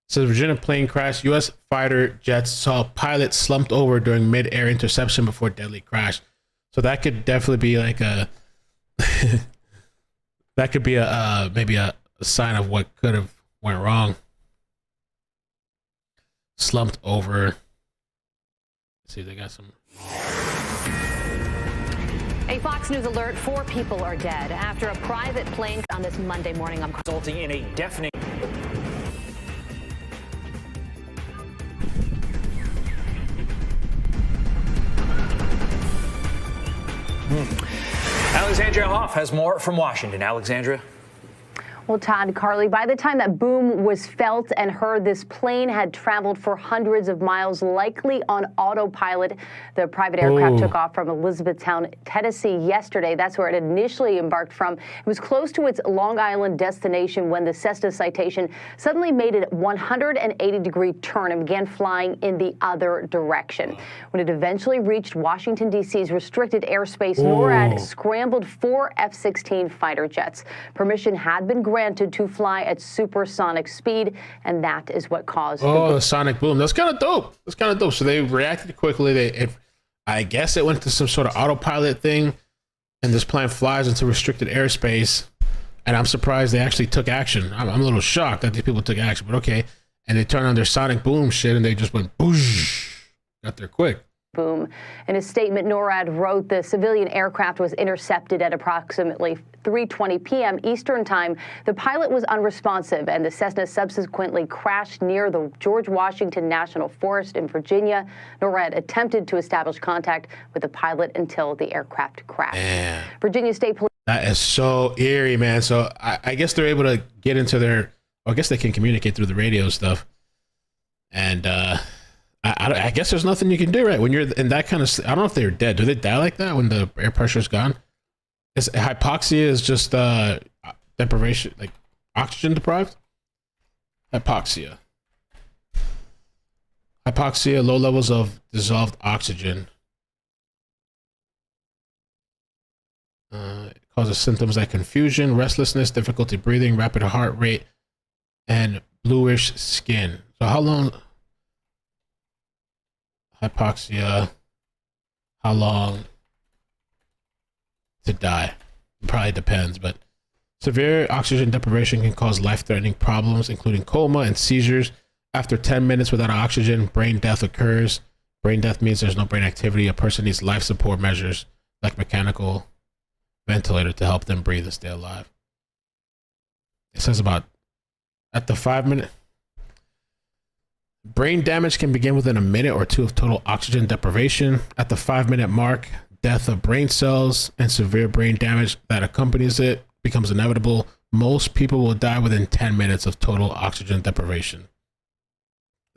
Says Virginia plane crash. U.S. fighter jets saw pilot slumped over during mid-air interception before deadly crash. So that could definitely be like a that could be a maybe a sign of what could have went wrong. Slumped over. Let's see if they got some. A Fox News alert: 4 people are dead after a private plane on this Monday morning, resulting in a deafening. Alexandria Hoff has more from Washington. Alexandria. Well, Todd, Carly, by the time that boom was felt and heard, this plane had traveled for hundreds of miles, likely on autopilot. The private aircraft took off from Elizabethtown, Tennessee yesterday. That's where it initially embarked from. It was close to its Long Island destination when the Cessna Citation suddenly made a 180-degree turn and began flying in the other direction. When it eventually reached Washington, D.C.'s restricted airspace, NORAD scrambled 4 F-16 fighter jets. Permission had been granted to fly at supersonic speed, and that is what caused the sonic boom. That's kind of dope. That's kind of dope. So they reacted quickly. I guess it went to some sort of autopilot thing, and this plane flies into restricted airspace. And I'm surprised they actually took action. I'm a little shocked that these people took action, but okay. And they turned on their sonic boom shit, and they just went boosh. Got there quick. Boom. In a statement, NORAD wrote the civilian aircraft was intercepted at approximately 3:20 p.m. Eastern Time. The pilot was unresponsive, and the Cessna subsequently crashed near the George Washington National Forest in Virginia. NORAD attempted to establish contact with the pilot until the aircraft crashed. Man. Virginia State Police. That is so eerie, man. So I guess they're able to get into I guess they can communicate through the radio stuff. And I guess there's nothing you can do, right? When you're in that kind of, I don't know if they're dead. Do they die like that when the air pressure is gone? Hypoxia is just deprivation, like oxygen deprived? Hypoxia, low levels of dissolved oxygen. It causes symptoms like confusion, restlessness, difficulty breathing, rapid heart rate, and bluish skin. So how long? Hypoxia, how long to die? It probably depends, but severe oxygen deprivation can cause life-threatening problems, including coma and seizures. After 10 minutes without oxygen, brain death occurs. Brain death means there's no brain activity. A person needs life support measures like mechanical ventilator to help them breathe and stay alive. It says about at the 5-minute. Brain damage can begin within a minute or two of total oxygen deprivation. At the 5-minute mark, death of brain cells and severe brain damage that accompanies it becomes inevitable, most people will die within 10 minutes of total oxygen deprivation.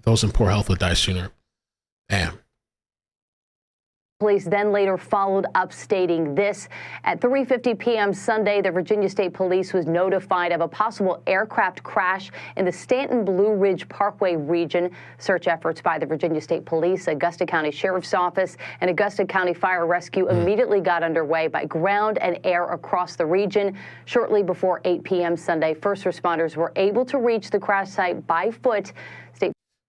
Those in poor health will die sooner. Damn. Police then later followed up stating this. At 3:50 p.m. Sunday, the Virginia State Police was notified of a possible aircraft crash in the Stanton Blue Ridge Parkway region. Search efforts by the Virginia State Police, Augusta County Sheriff's Office, and Augusta County Fire Rescue immediately got underway by ground and air across the region. Shortly before 8 p.m. Sunday, first responders were able to reach the crash site by foot.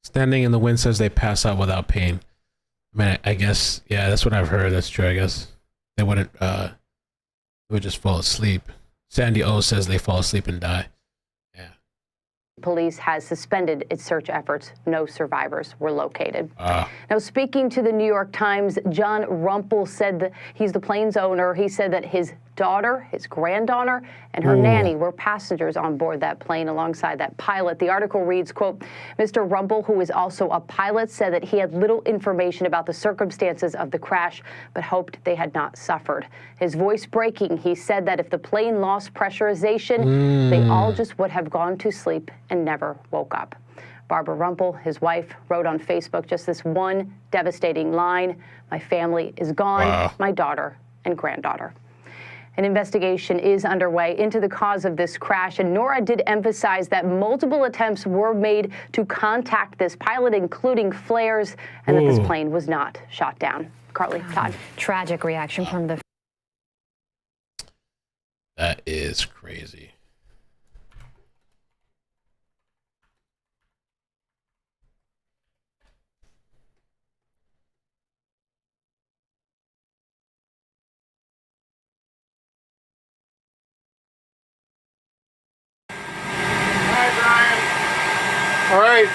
Standing in the wind says they pass out without pain. I mean, I guess, yeah, that's what I've heard. That's true, I guess. They wouldn't, they would just fall asleep. Sandy O says they fall asleep and die. Police has suspended its search efforts. No survivors were located. Now, speaking to the New York Times, John Rumpel said that he's the plane's owner. He said that his daughter, his granddaughter, and her nanny were passengers on board that plane alongside that pilot. The article reads, quote, Mr. Rumpel, who is also a pilot, said that he had little information about the circumstances of the crash, but hoped they had not suffered. His voice breaking, he said that if the plane lost pressurization, they all just would have gone to sleep and never woke up. Barbara Rumpel, his wife, wrote on Facebook just this one devastating line: my family is gone, my daughter and granddaughter. An investigation is underway into the cause of this crash, and NORAD did emphasize that multiple attempts were made to contact this pilot, including flares, and that this plane was not shot down. Carly, Todd. Tragic reaction from the... That is crazy. All right.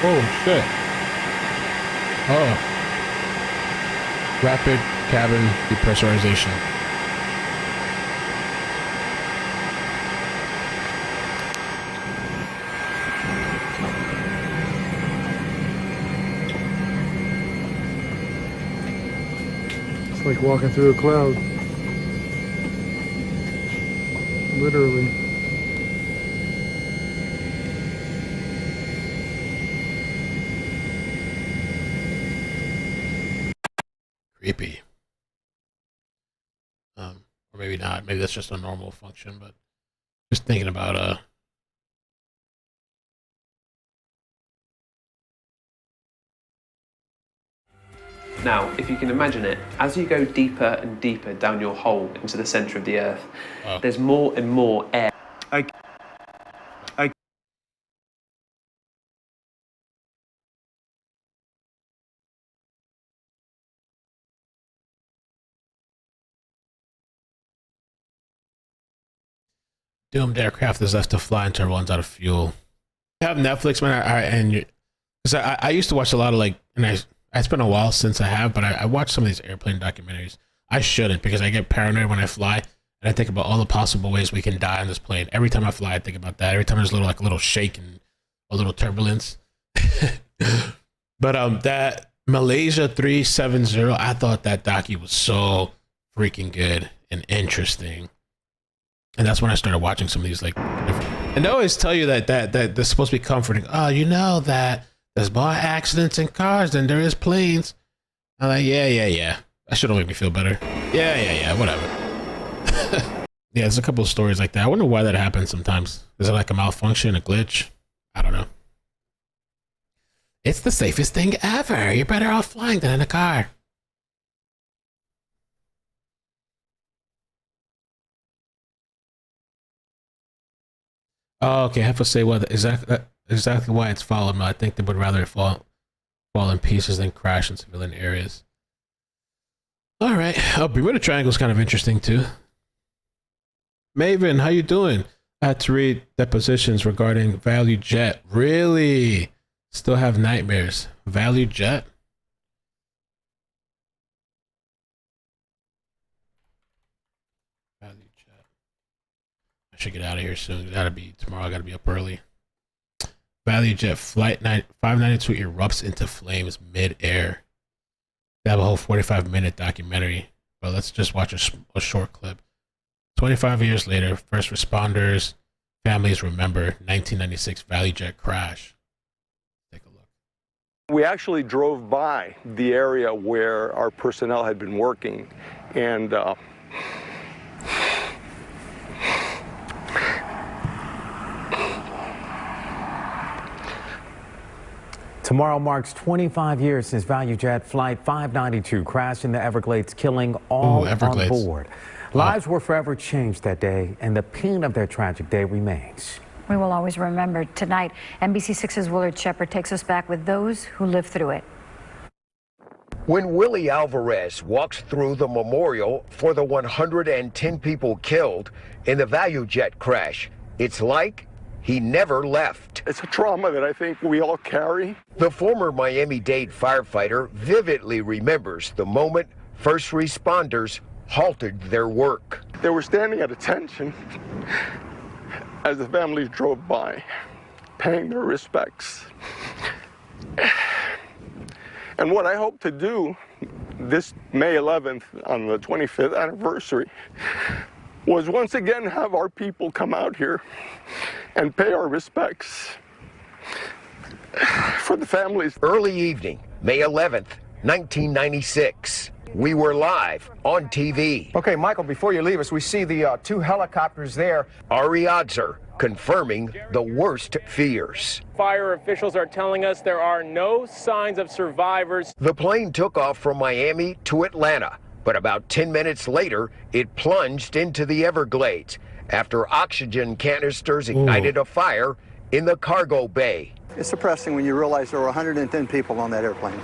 Oh, shit. Oh. Rapid cabin depressurization. It's like walking through a cloud. Literally. Creepy. Or maybe not. Maybe that's just a normal function, but just thinking about Now, if you can imagine it, as you go deeper and deeper down your hole into the center of the Earth, there's more and more air. doomed aircraft is left to fly until it runs out of fuel. I have Netflix, man, because I used to watch a lot of and it's been a while since I have, but I watch some of these airplane documentaries. I shouldn't, because I get paranoid when I fly, and I think about all the possible ways we can die on this plane. Every time I fly, I think about that. Every time there's a little shake and a little turbulence. But that Malaysia 370, I thought that docu was so freaking good and interesting. And that's when I started watching some of these different. And they always tell you that they're supposed to be comforting. Oh, you know that there's more accidents in cars than there is planes. I'm like, yeah. That should've made me feel better. Yeah, whatever. Yeah, there's a couple of stories like that. I wonder why that happens sometimes. Is it like a malfunction, a glitch? I don't know. It's the safest thing ever. You're better off flying than in a car. Oh, okay. I have to say what exactly why it's fallen. I think they would rather fall in pieces than crash in civilian areas. All right. Oh, Bermuda Triangle is kind of interesting too. Maven, how you doing? I had to read depositions regarding Value Jet. Really? Still have nightmares. Value Jet. Value Jet. I should get out of here soon. Tomorrow I gotta be up early. Value Jet Flight 592 erupts into flames mid-air. They have a whole 45-minute documentary, but let's just watch a short clip. 25 years later, first responders, families remember 1996 Value Jet crash. Take a look. We actually drove by the area where our personnel had been working, and tomorrow marks 25 years since Value Jet Flight 592 crashed in the Everglades, killing all on board. Lives were forever changed that day, and the pain of their tragic day remains. We will always remember. Tonight, NBC6's Willard Shepard takes us back with those who lived through it. When Willie Alvarez walks through the memorial for the 110 people killed in the Value Jet crash, it's like he never left. It's a trauma that I think we all carry. The former Miami-Dade firefighter vividly remembers the moment first responders halted their work. They were standing at attention as the families drove by, paying their respects. And what I hope to do this May 11th on the 25th anniversary was once again have our people come out here and pay our respects for the families. Early evening, May 11th, 1996. We were live on TV. Okay, Michael, before you leave us, we see the two helicopters there. Ari Adzer confirming the worst fears. Fire officials are telling us there are no signs of survivors. The plane took off from Miami to Atlanta, but about 10 minutes later, it plunged into the Everglades after oxygen canisters ignited a fire in the cargo bay. It's depressing when you realize there were 110 people on that airplane,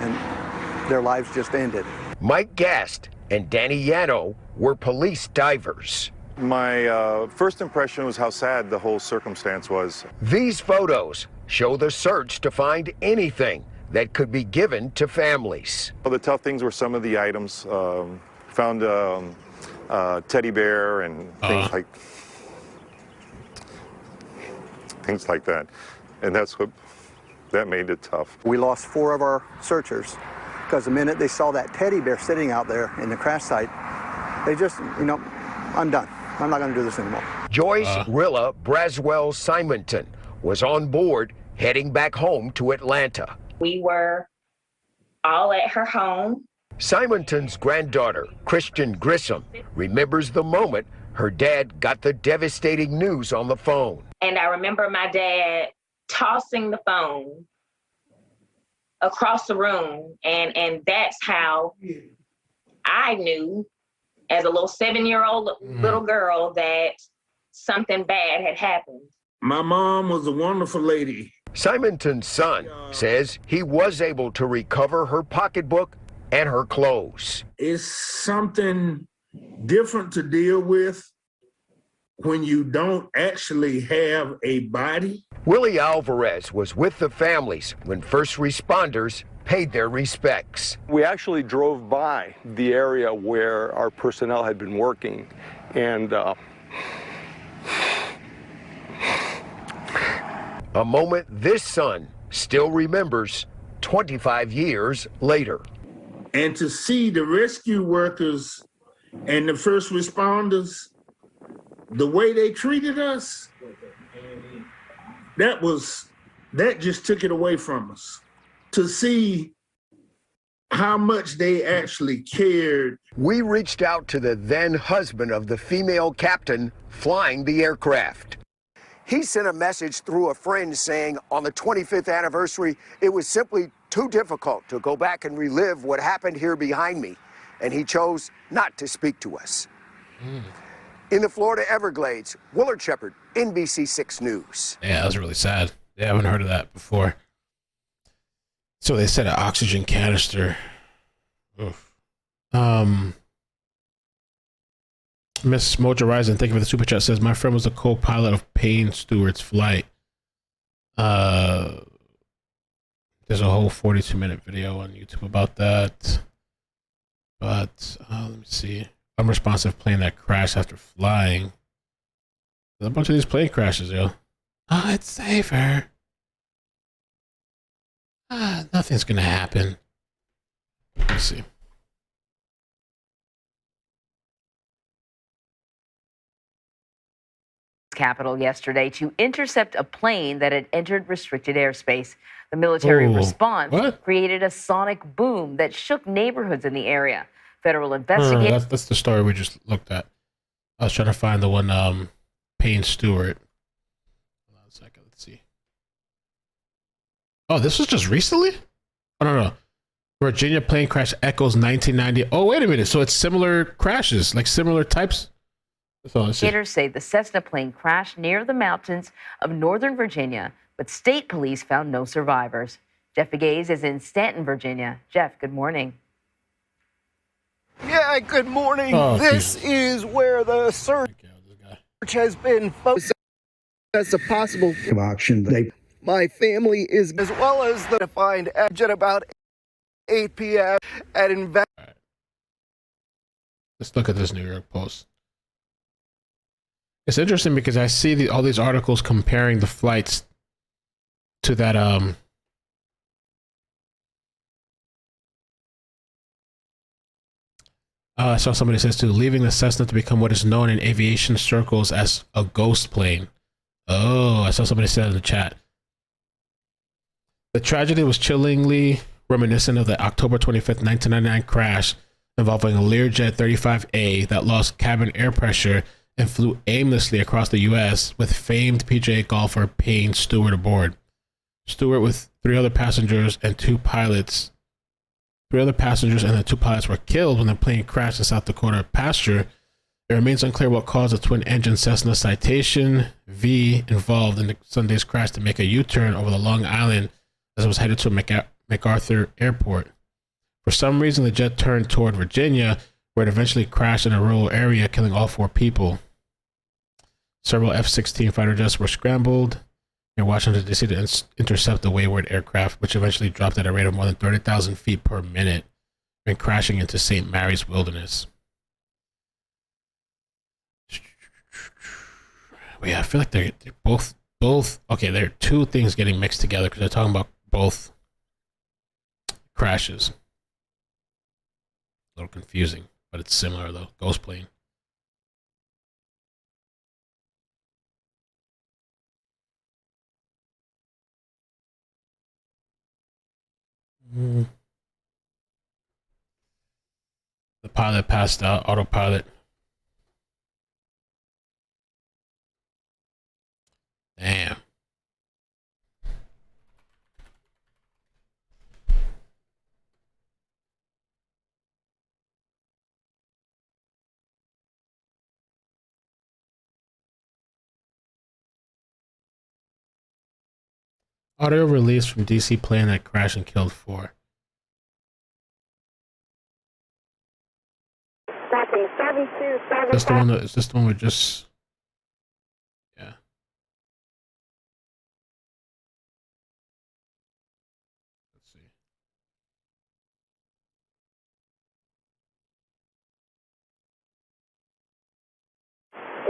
and their lives just ended. Mike Gast and Danny Yano were police divers. My first impression was how sad the whole circumstance was. These photos show the search to find anything that could be given to families. Well, the tough things were some of the items. Found a teddy bear and things like that. And that made it tough. We lost 4 of our searchers because the minute they saw that teddy bear sitting out there in the crash site, they just, I'm done. I'm not going to do this anymore. Joyce Rilla Braswell Simonton was on board heading back home to Atlanta. We were all at her home. Simonton's granddaughter, Christian Grissom, remembers the moment her dad got the devastating news on the phone. And I remember my dad tossing the phone across the room, and that's how I knew as a little 7-year-old little girl that something bad had happened. My mom was a wonderful lady. Simonton's son says he was able to recover her pocketbook and her clothes. It's something different to deal with when you don't actually have a body. Willie Alvarez was with the families when first responders paid their respects. We actually drove by the area where our personnel had been working, and a moment this son still remembers 25 years later. And to see the rescue workers and the first responders, the way they treated us, that just took it away from us. To see how much they actually cared. We reached out to the then husband of the female captain flying the aircraft. He sent a message through a friend saying on the 25th anniversary, it was simply too difficult to go back and relive what happened here behind me, and he chose not to speak to us. In the Florida Everglades, Willard Shepard, NBC6 News. Yeah, that was really sad. Yeah, I haven't heard of that before. So they said an oxygen canister. Oof. Miss Mojo Rising, thank you for the super chat, says my friend was a co-pilot of Payne Stewart's flight. there's a whole 42-minute video on YouTube about that. But let me see. Unresponsive plane that crashed after flying. There's a bunch of these plane crashes, yo. Oh, it's safer. Nothing's gonna happen. Let's see. Capital yesterday to intercept a plane that had entered restricted airspace. The military response created a sonic boom that shook neighborhoods in the area. Federal investigators. That's the story we just looked at. I was trying to find the one, Payne Stewart. Hold on a second. Let's see. Oh, this was just recently? Oh, no. Virginia plane crash echoes 1990. Oh, wait a minute. So it's similar crashes, like similar types. Investigators say the Cessna plane crashed near the mountains of Northern Virginia, but state police found no survivors. Jeff Gaze is in Stanton, Virginia. Jeff, good morning. Yeah, good morning. This is where the search has been focused as a possible auction. My family is, as well as the defined edge at about 8 p.m. at Invest. Let's look at this New York Post. It's interesting because I see all these articles comparing the flights to that I saw somebody says too, leaving the Cessna to become what is known in aviation circles as a ghost plane. Oh, I saw somebody say in the chat. The tragedy was chillingly reminiscent of the October 25th, 1999 crash involving a Learjet 35A that lost cabin air pressure and flew aimlessly across the U.S. with famed PGA golfer Payne Stewart aboard. Stewart with three other passengers and the two pilots were killed when the plane crashed in South Dakota pasture. It remains unclear what caused the twin-engine Cessna Citation V involved in Sunday's crash to make a U-turn over the Long Island as it was headed to MacArthur Airport. For some reason, the jet turned toward Virginia, where it eventually crashed in a rural area, killing all 4 people. Several F-16 fighter jets were scrambled in Washington, D.C. to intercept the wayward aircraft, which eventually dropped at a rate of more than 30,000 feet per minute and crashing into St. Mary's Wilderness. But yeah, I feel like they're both. Okay, there are two things getting mixed together because they're talking about both crashes. A little confusing, but it's similar though. Ghost plane. The pilot passed out. Autopilot. Damn. Audio release from DC plane that crashed and killed 4. Is this the one we just... Yeah. Let's see.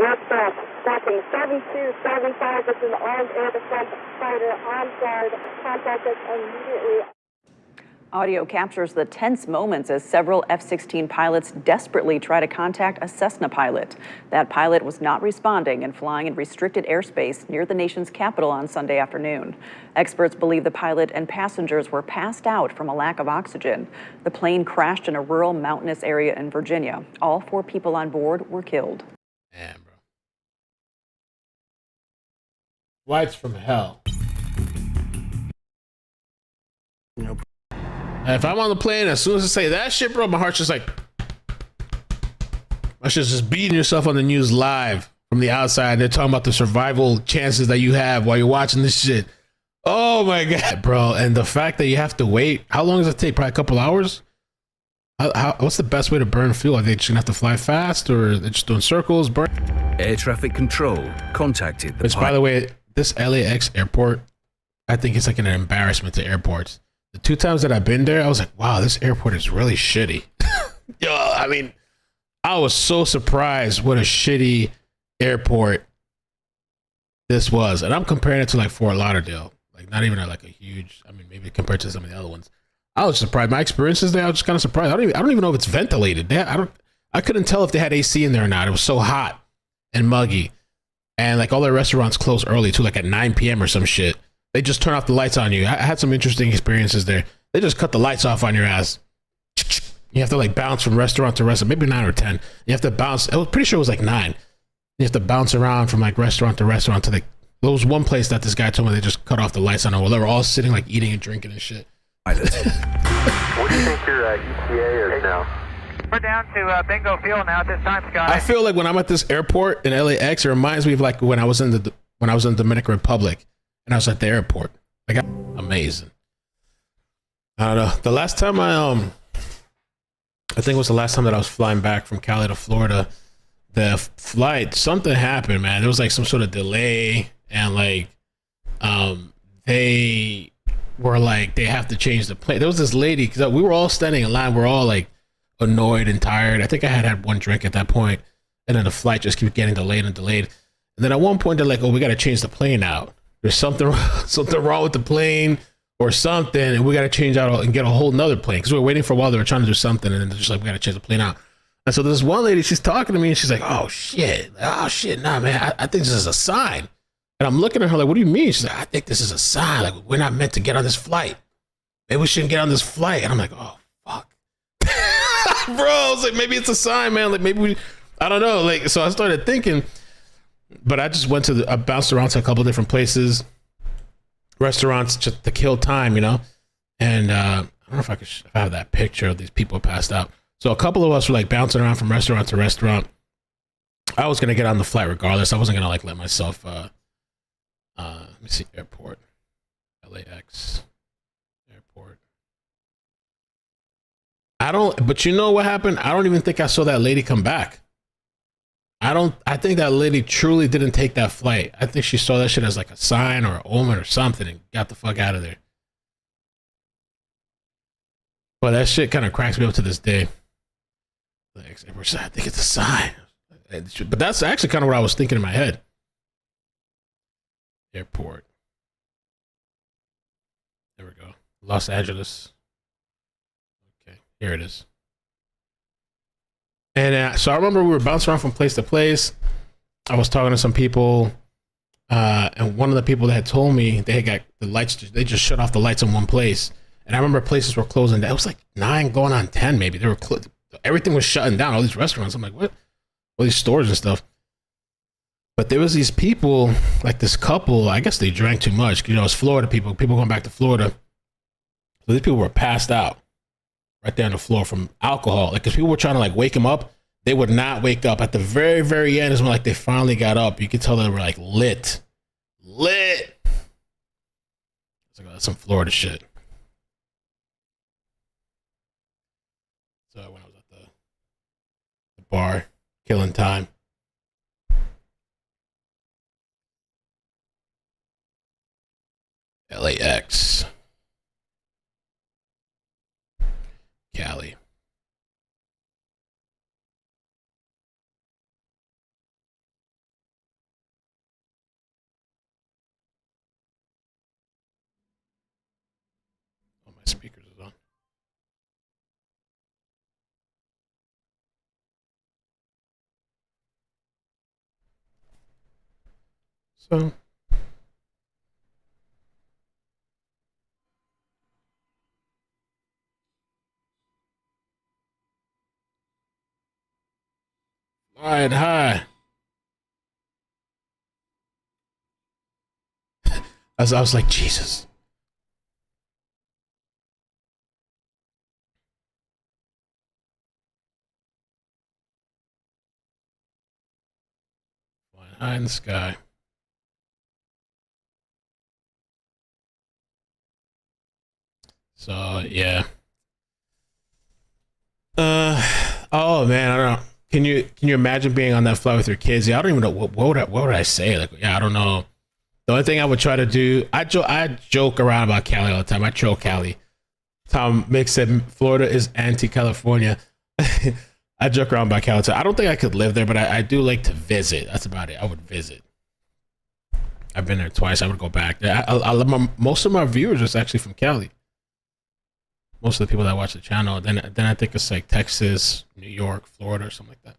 Aircraft tracking 7275. This is an armed air defense fighter on guard. Contact us immediately. Audio captures the tense moments as several F-16 pilots desperately try to contact a Cessna pilot. That pilot was not responding and flying in restricted airspace near the nation's capital on Sunday afternoon. Experts believe the pilot and passengers were passed out from a lack of oxygen. The plane crashed in a rural mountainous area in Virginia. All 4 people on board were killed. Damn, bro. Flights from hell. If I'm on the plane, as soon as I say that shit, bro, my heart's just like... My shit's just beating yourself on the news live from the outside. They're talking about the survival chances that you have while you're watching this shit. Oh my God, bro. And the fact that you have to wait. How long does it take? Probably a couple hours? What's the best way to burn fuel? Are they just gonna have to fly fast, or they're just doing circles? Burn? Air traffic control contacted the Which, by the way, this LAX airport, I think it's like an embarrassment to airports. The 2 times that I've been there, I was like, wow, this airport is really shitty. Yo, I mean, I was so surprised what a shitty airport this was. And I'm comparing it to like Fort Lauderdale. Like not even like a huge, I mean, maybe compared to some of the other ones. I was surprised. My experiences there, I was just kind of surprised. I don't even know if it's ventilated. I couldn't tell if they had AC in there or not. It was so hot and muggy. And like all their restaurants close early too, like at 9 p.m. or some shit. They just turn off the lights on you. I had some interesting experiences there. They just cut the lights off on your ass. You have to like bounce from restaurant to restaurant, maybe 9 or 10. You have to bounce. I was pretty sure it was like 9. You have to bounce around from like restaurant to restaurant to like, there was one place that this guy told me they just cut off the lights on them while they were all sitting like eating and drinking and shit. What do you think your ETA is now? We're down to Bingo Field now at this time, Scott. I feel like when I'm at this airport in LAX, it reminds me of like when I was in the Dominican Republic and I was at the airport. Like amazing. I don't know. The last time I think it was the last time that I was flying back from Cali to Florida. The flight, something happened, man. There was like some sort of delay, and like they were like they have to change the plane. There was this lady because we were all standing in line. We're all like annoyed and tired. I think I had one drink at that point, and then the flight just kept getting delayed and delayed. And then at one point they're like, "Oh, we got to change the plane out. There's something wrong with the plane or something, and we got to change out and get a whole nother plane." Because we were waiting for a while. They were trying to do something, and then they're just like, "We got to change the plane out." And so this one lady, she's talking to me, and she's like, "Oh shit, nah, man, I think this is a sign." And I'm looking at her like, "What do you mean?" She's like, "I think this is a sign. Like we're not meant to get on this flight. Maybe we shouldn't get on this flight." And I'm like, "Oh fuck, bro." I was like, "Maybe it's a sign, man. Like maybe I don't know." Like so, I started thinking, but I just I bounced around to a couple different places, restaurants, just to kill time, you know. And I don't know if I have that picture of these people passed out. So a couple of us were like bouncing around from restaurant to restaurant. I was gonna get on the flight regardless. I wasn't gonna like let myself. Let me see, airport, LAX, airport. But you know what happened? I don't even think I saw that lady come back. I think that lady truly didn't take that flight. I think she saw that shit as like a sign or an omen or something and got the fuck out of there. But that shit kind of cracks me up to this day. Like, I think it's a sign. But that's actually kind of what I was thinking in my head. Airport. There we go. Los Angeles. Okay, here it is. And so I remember we were bouncing around from place to place. I was talking to some people, and one of the people that had told me they had got the lights, they just shut off the lights in one place. And I remember places were closing down. It was like 9 going on 10 maybe. They were everything was shutting down, all these restaurants. I'm like, what? All these stores and stuff. But there was these people, like this couple, I guess they drank too much. You know, it's Florida people going back to Florida. So these people were passed out right there on the floor from alcohol. Like, because people were trying to like wake them up. They would not wake up. At the very, very end is when like they finally got up. You could tell they were like lit. It's like, oh, that's some Florida shit. So when I was at the bar, killing time. LAX. Cali. Oh, my speakers is on. So all right, hi. I was like, Jesus. Flying high in the sky. So yeah. Oh man, I don't know. Can you imagine being on that flight with your kids? Yeah, I don't even know what would I say? Like, yeah, I don't know. The only thing I would try to do, I joke around about Cali all the time. I troll Cali. Tom Mick said Florida is anti-California. I joke around about California. I don't think I could live there, but I do like to visit. That's about it. I would visit. I've been there twice. I would go back. Most of my viewers is actually from Cali. Most of the people that watch the channel. Then I think it's like Texas, New York, Florida, or something like that.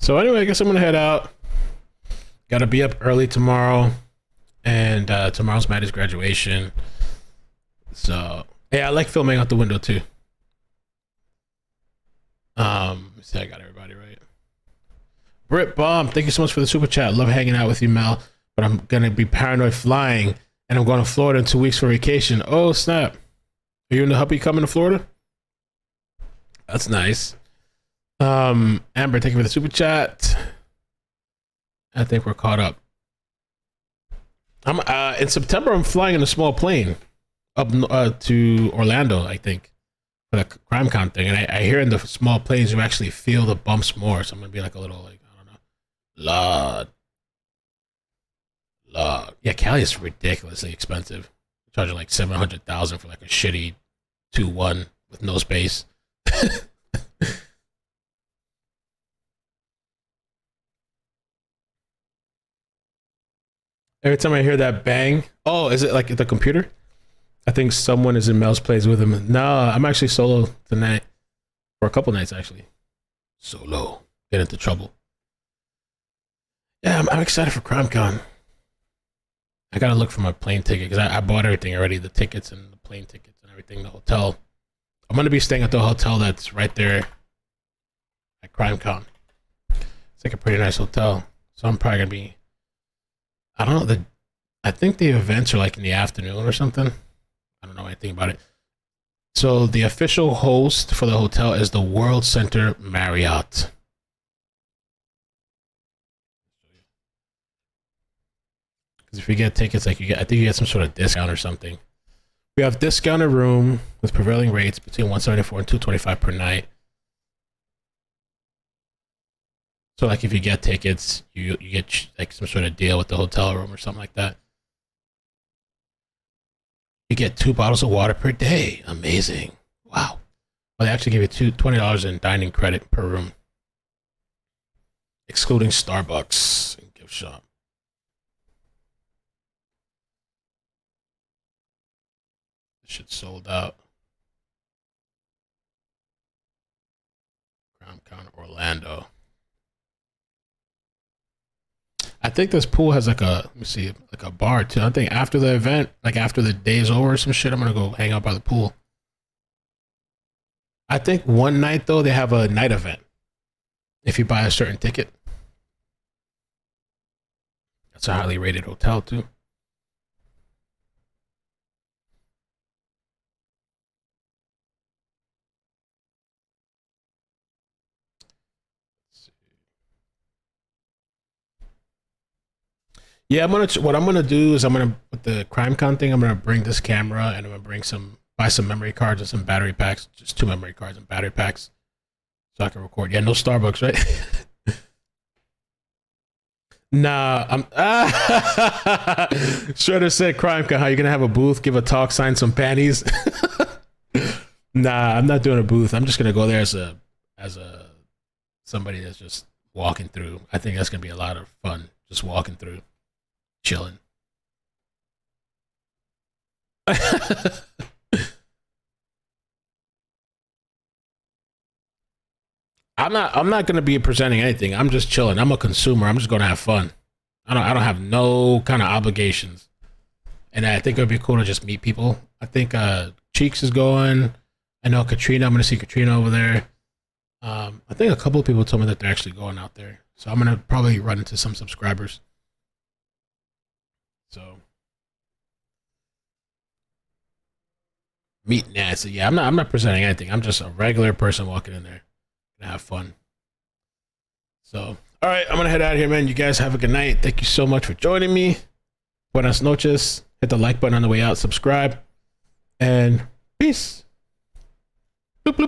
So anyway, I guess I'm gonna head out. Gotta be up early tomorrow, and tomorrow's Maddie's graduation. So yeah, I like filming out the window too. Let's see, I got everybody right. Brit Bomb, thank you so much for the super chat. Love hanging out with you, Mel. But I'm gonna be paranoid flying, and I'm going to Florida in 2 weeks for vacation. Oh snap! Are you in the hubby coming to Florida? That's nice. Amber, thank you for the super chat. I think we're caught up. I'm in September. I'm flying in a small plane up to Orlando, I think, for the CrimeCon thing. And I hear in the small planes you actually feel the bumps more. So I'm gonna be like a little, like, I don't know, Lord. Yeah, Cali is ridiculously expensive. Charging like $700,000 for like a shitty 2-1 with no space. Every time I hear that bang, oh, is it like the computer? I think someone is in Mel's place with him. No, I'm actually solo tonight. For a couple nights, actually. Solo. Get into trouble. Yeah, I'm excited for CrimeCon. I gotta look for my plane ticket, because I bought everything already. The tickets and the plane tickets and everything, the hotel. I'm gonna be staying at the hotel that's right there at CrimeCon. It's like a pretty nice hotel. So I'm probably gonna be, I don't know, I think the events are like in the afternoon or something. I don't know anything about it. So the official host for the hotel is the World Center Marriott. Because if you get tickets, like I think you get some sort of discount or something. We have discounted room with prevailing rates between $174 and $225 per night. So like if you get tickets, you get like some sort of deal with the hotel room or something like that. You get 2 bottles of water per day. Amazing. Wow. Well, they actually give you $20 in dining credit per room, excluding Starbucks and gift shop. This shit sold out. CrimeCon Orlando. I think this pool has like a, let me see, like a bar too. I think after the event, like after the day's over or some shit, I'm gonna go hang out by the pool. I think one night though, they have a night event. If you buy a certain ticket. That's a highly rated hotel too. Yeah, what I'm gonna do is with the CrimeCon thing, I'm gonna bring this camera and I'm gonna buy some memory cards and some battery packs, just 2 memory cards and battery packs, so I can record. Yeah, no Starbucks, right? Nah, Shredder said CrimeCon, how you gonna have a booth, give a talk, sign some panties? Nah, I'm not doing a booth. I'm just gonna go there as a somebody that's just walking through. I think that's gonna be a lot of fun, just walking through. Chilling. I'm not gonna be presenting anything. I'm just chilling. I'm a consumer. I'm just gonna have fun. I don't have no kind of obligations. And I think it would be cool to just meet people. I think Cheeks is going. I know Katrina. I'm gonna see Katrina over there. I think a couple of people told me that they're actually going out there. So I'm gonna probably run into some subscribers. So meet Nancy. Yeah, I'm not presenting anything. I'm just a regular person walking in there. Gonna have fun. So, all right, I'm gonna head out of here, man. You guys have a good night. Thank you so much for joining me. Buenas noches. Hit the like button on the way out. Subscribe. And peace. Bloop, bloop.